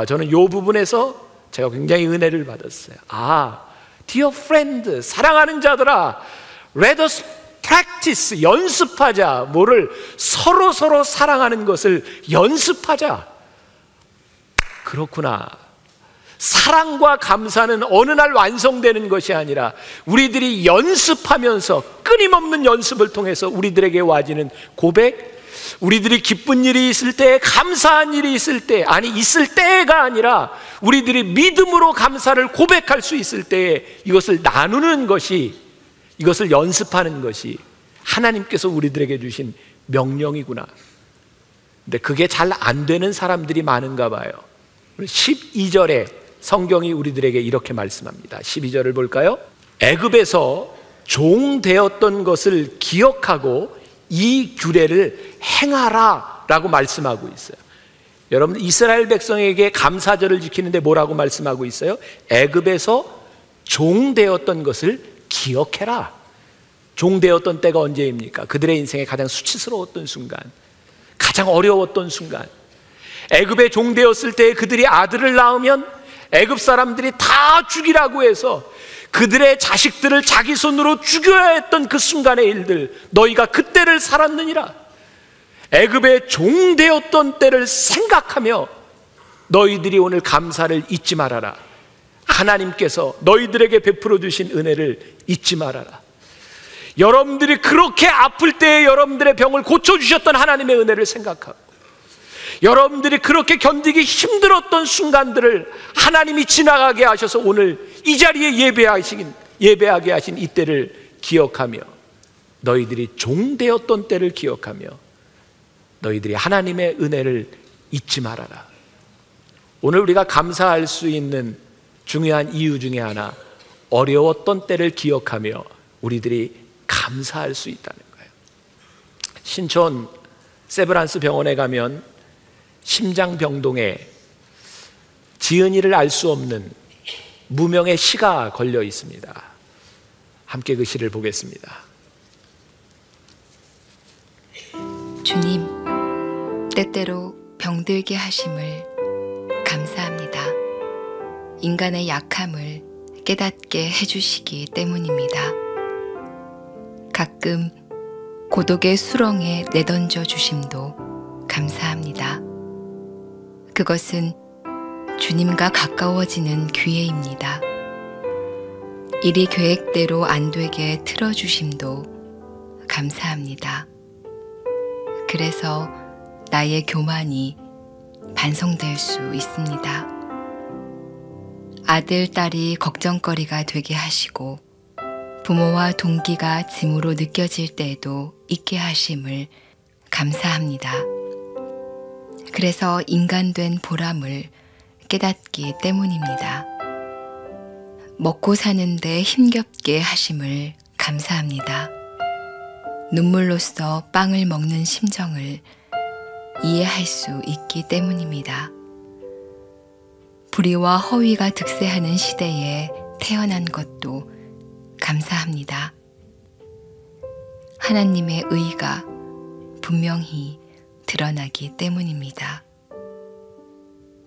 저는 이 부분에서 제가 굉장히 은혜를 받았어요. Dear friend, 사랑하는 자들아, let us practice, 연습하자. 뭐를? 서로 사랑하는 것을 연습하자. 그렇구나. 사랑과 감사는 어느 날 완성되는 것이 아니라 우리들이 연습하면서, 끊임없는 연습을 통해서 우리들에게 와지는 고백, 우리들이 기쁜 일이 있을 때, 감사한 일이 있을 때, 있을 때가 아니라 우리들이 믿음으로 감사를 고백할 수 있을 때에 이것을 나누는 것이, 이것을 연습하는 것이 하나님께서 우리들에게 주신 명령이구나. 근데 그게 잘 안 되는 사람들이 많은가 봐요. 12절에 성경이 우리들에게 이렇게 말씀합니다. 12절을 볼까요? 애굽에서 종 되었던 것을 기억하고 이 규례를 행하라 라고 말씀하고 있어요. 여러분, 이스라엘 백성에게 감사절을 지키는데 뭐라고 말씀하고 있어요? 애굽에서 종 되었던 것을 기억해라. 종 되었던 때가 언제입니까? 그들의 인생에 가장 수치스러웠던 순간, 가장 어려웠던 순간. 애굽에 종 되었을 때 그들이 아들을 낳으면 애굽 사람들이 다 죽이라고 해서 그들의 자식들을 자기 손으로 죽여야 했던 그 순간의 일들, 너희가 그때를 살았느니라. 애굽에 종 되었던 때를 생각하며 너희들이 오늘 감사를 잊지 말아라. 하나님께서 너희들에게 베풀어 주신 은혜를 잊지 말아라. 여러분들이 그렇게 아플 때에 여러분들의 병을 고쳐주셨던 하나님의 은혜를 생각하고, 여러분들이 그렇게 견디기 힘들었던 순간들을 하나님이 지나가게 하셔서 오늘 이 자리에 예배하게 하신 이때를 기억하며, 너희들이 종 되었던 때를 기억하며 너희들이 하나님의 은혜를 잊지 말아라. 오늘 우리가 감사할 수 있는 중요한 이유 중에 하나, 어려웠던 때를 기억하며 우리들이 감사할 수 있다는 거예요. 신촌 세브란스 병원에 가면 심장병동에 지은이를 알 수 없는 무명의 시가 걸려 있습니다. 함께 그 시를 보겠습니다. 주님, 때때로 병들게 하심을 감사합니다. 인간의 약함을 깨닫게 해주시기 때문입니다. 가끔 고독의 수렁에 내던져 주심도 감사합니다. 그것은 주님과 가까워지는 기회입니다. 일이 계획대로 안 되게 틀어주심도 감사합니다. 그래서 나의 교만이 반성될 수 있습니다. 아들, 딸이 걱정거리가 되게 하시고 부모와 동기가 짐으로 느껴질 때에도 있게 하심을 감사합니다. 그래서 인간된 보람을 깨닫기 때문입니다. 먹고 사는데 힘겹게 하심을 감사합니다. 눈물로써 빵을 먹는 심정을 이해할 수 있기 때문입니다. 불의와 허위가 득세하는 시대에 태어난 것도 감사합니다. 하나님의 의가 분명히 드러나기 때문입니다.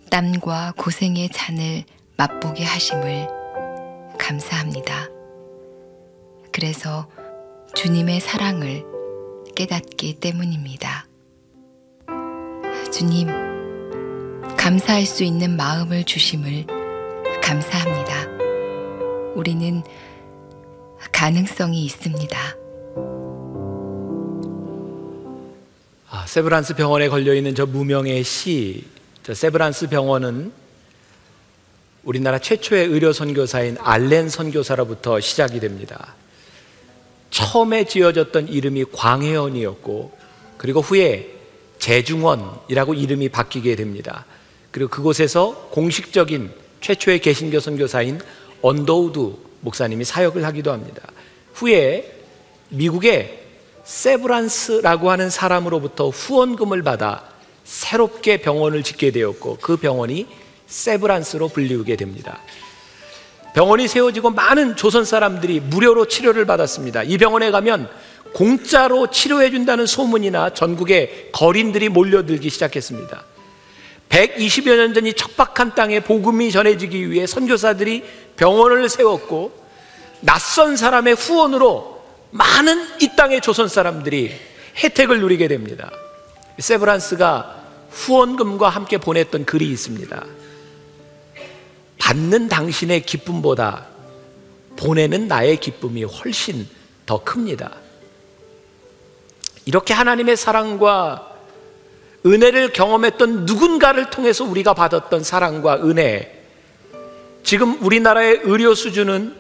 땀과 고생의 잔을 맛보게 하심을 감사합니다. 그래서 주님의 사랑을 깨닫기 때문입니다. 주님, 감사할 수 있는 마음을 주심을 감사합니다. 우리는 가능성이 있습니다. 세브란스 병원에 걸려있는 저 무명의 시, 저 세브란스 병원은 우리나라 최초의 의료 선교사인 알렌 선교사로부터 시작이 됩니다. 처음에 지어졌던 이름이 광해원이었고, 그리고 후에 재중원이라고 이름이 바뀌게 됩니다. 그리고 그곳에서 공식적인 최초의 개신교 선교사인 언더우드 목사님이 사역을 하기도 합니다. 후에 미국의 세브란스라고 하는 사람으로부터 후원금을 받아 새롭게 병원을 짓게 되었고, 그 병원이 세브란스로 불리우게 됩니다. 병원이 세워지고 많은 조선 사람들이 무료로 치료를 받았습니다. 이 병원에 가면 공짜로 치료해 준다는 소문이나 전국의 거린들이 몰려들기 시작했습니다. 120여 년 전 이 척박한 땅에 복음이 전해지기 위해 선교사들이 병원을 세웠고, 낯선 사람의 후원으로 많은 이 땅의 조선 사람들이 혜택을 누리게 됩니다. 세브란스가 후원금과 함께 보냈던 글이 있습니다. 받는 당신의 기쁨보다 보내는 나의 기쁨이 훨씬 더 큽니다. 이렇게 하나님의 사랑과 은혜를 경험했던 누군가를 통해서 우리가 받았던 사랑과 은혜, 지금 우리나라의 의료 수준은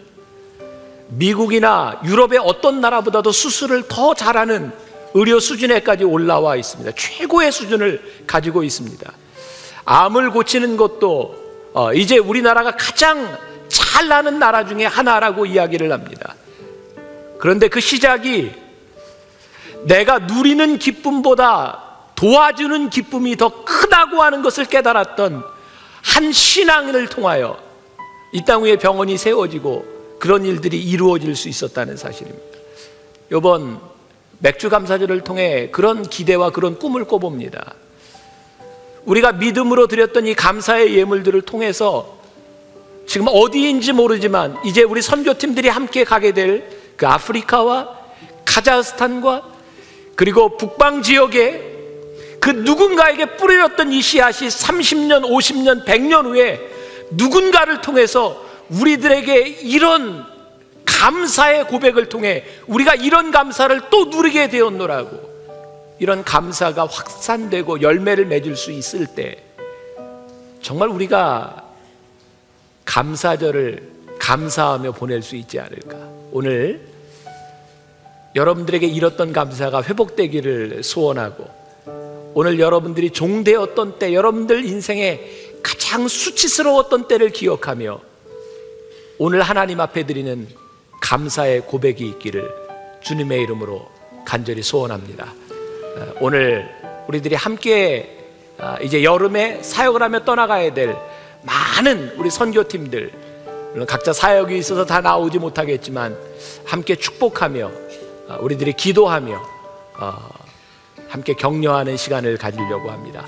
미국이나 유럽의 어떤 나라보다도 수술을 더 잘하는 의료 수준에까지 올라와 있습니다. 최고의 수준을 가지고 있습니다. 암을 고치는 것도 이제 우리나라가 가장 잘 나는 나라 중에 하나라고 이야기를 합니다. 그런데 그 시작이 내가 누리는 기쁨보다 도와주는 기쁨이 더 크다고 하는 것을 깨달았던 한 신앙인을 통하여 이 땅 위에 병원이 세워지고 그런 일들이 이루어질 수 있었다는 사실입니다. 이번 맥주 감사절을 통해 그런 기대와 그런 꿈을 꿔봅니다. 우리가 믿음으로 드렸던 이 감사의 예물들을 통해서 지금 어디인지 모르지만 이제 우리 선교팀들이 함께 가게 될 그 아프리카와 카자흐스탄과 그리고 북방 지역에 그 누군가에게 뿌려졌던 이 씨앗이 30년, 50년, 100년 후에 누군가를 통해서 우리들에게 이런 감사의 고백을 통해 우리가 이런 감사를 또 누리게 되었노라고, 이런 감사가 확산되고 열매를 맺을 수 있을 때 정말 우리가 감사절을 감사하며 보낼 수 있지 않을까. 오늘 여러분들에게 잃었던 감사가 회복되기를 소원하고, 오늘 여러분들이 종되었던 때, 여러분들 인생에 가장 수치스러웠던 때를 기억하며 오늘 하나님 앞에 드리는 감사의 고백이 있기를 주님의 이름으로 간절히 소원합니다. 오늘 우리들이 함께 이제 여름에 사역을 하며 떠나가야 될 많은 우리 선교팀들, 물론 각자 사역이 있어서 다 나오지 못하겠지만 함께 축복하며 우리들이 기도하며 함께 격려하는 시간을 가지려고 합니다.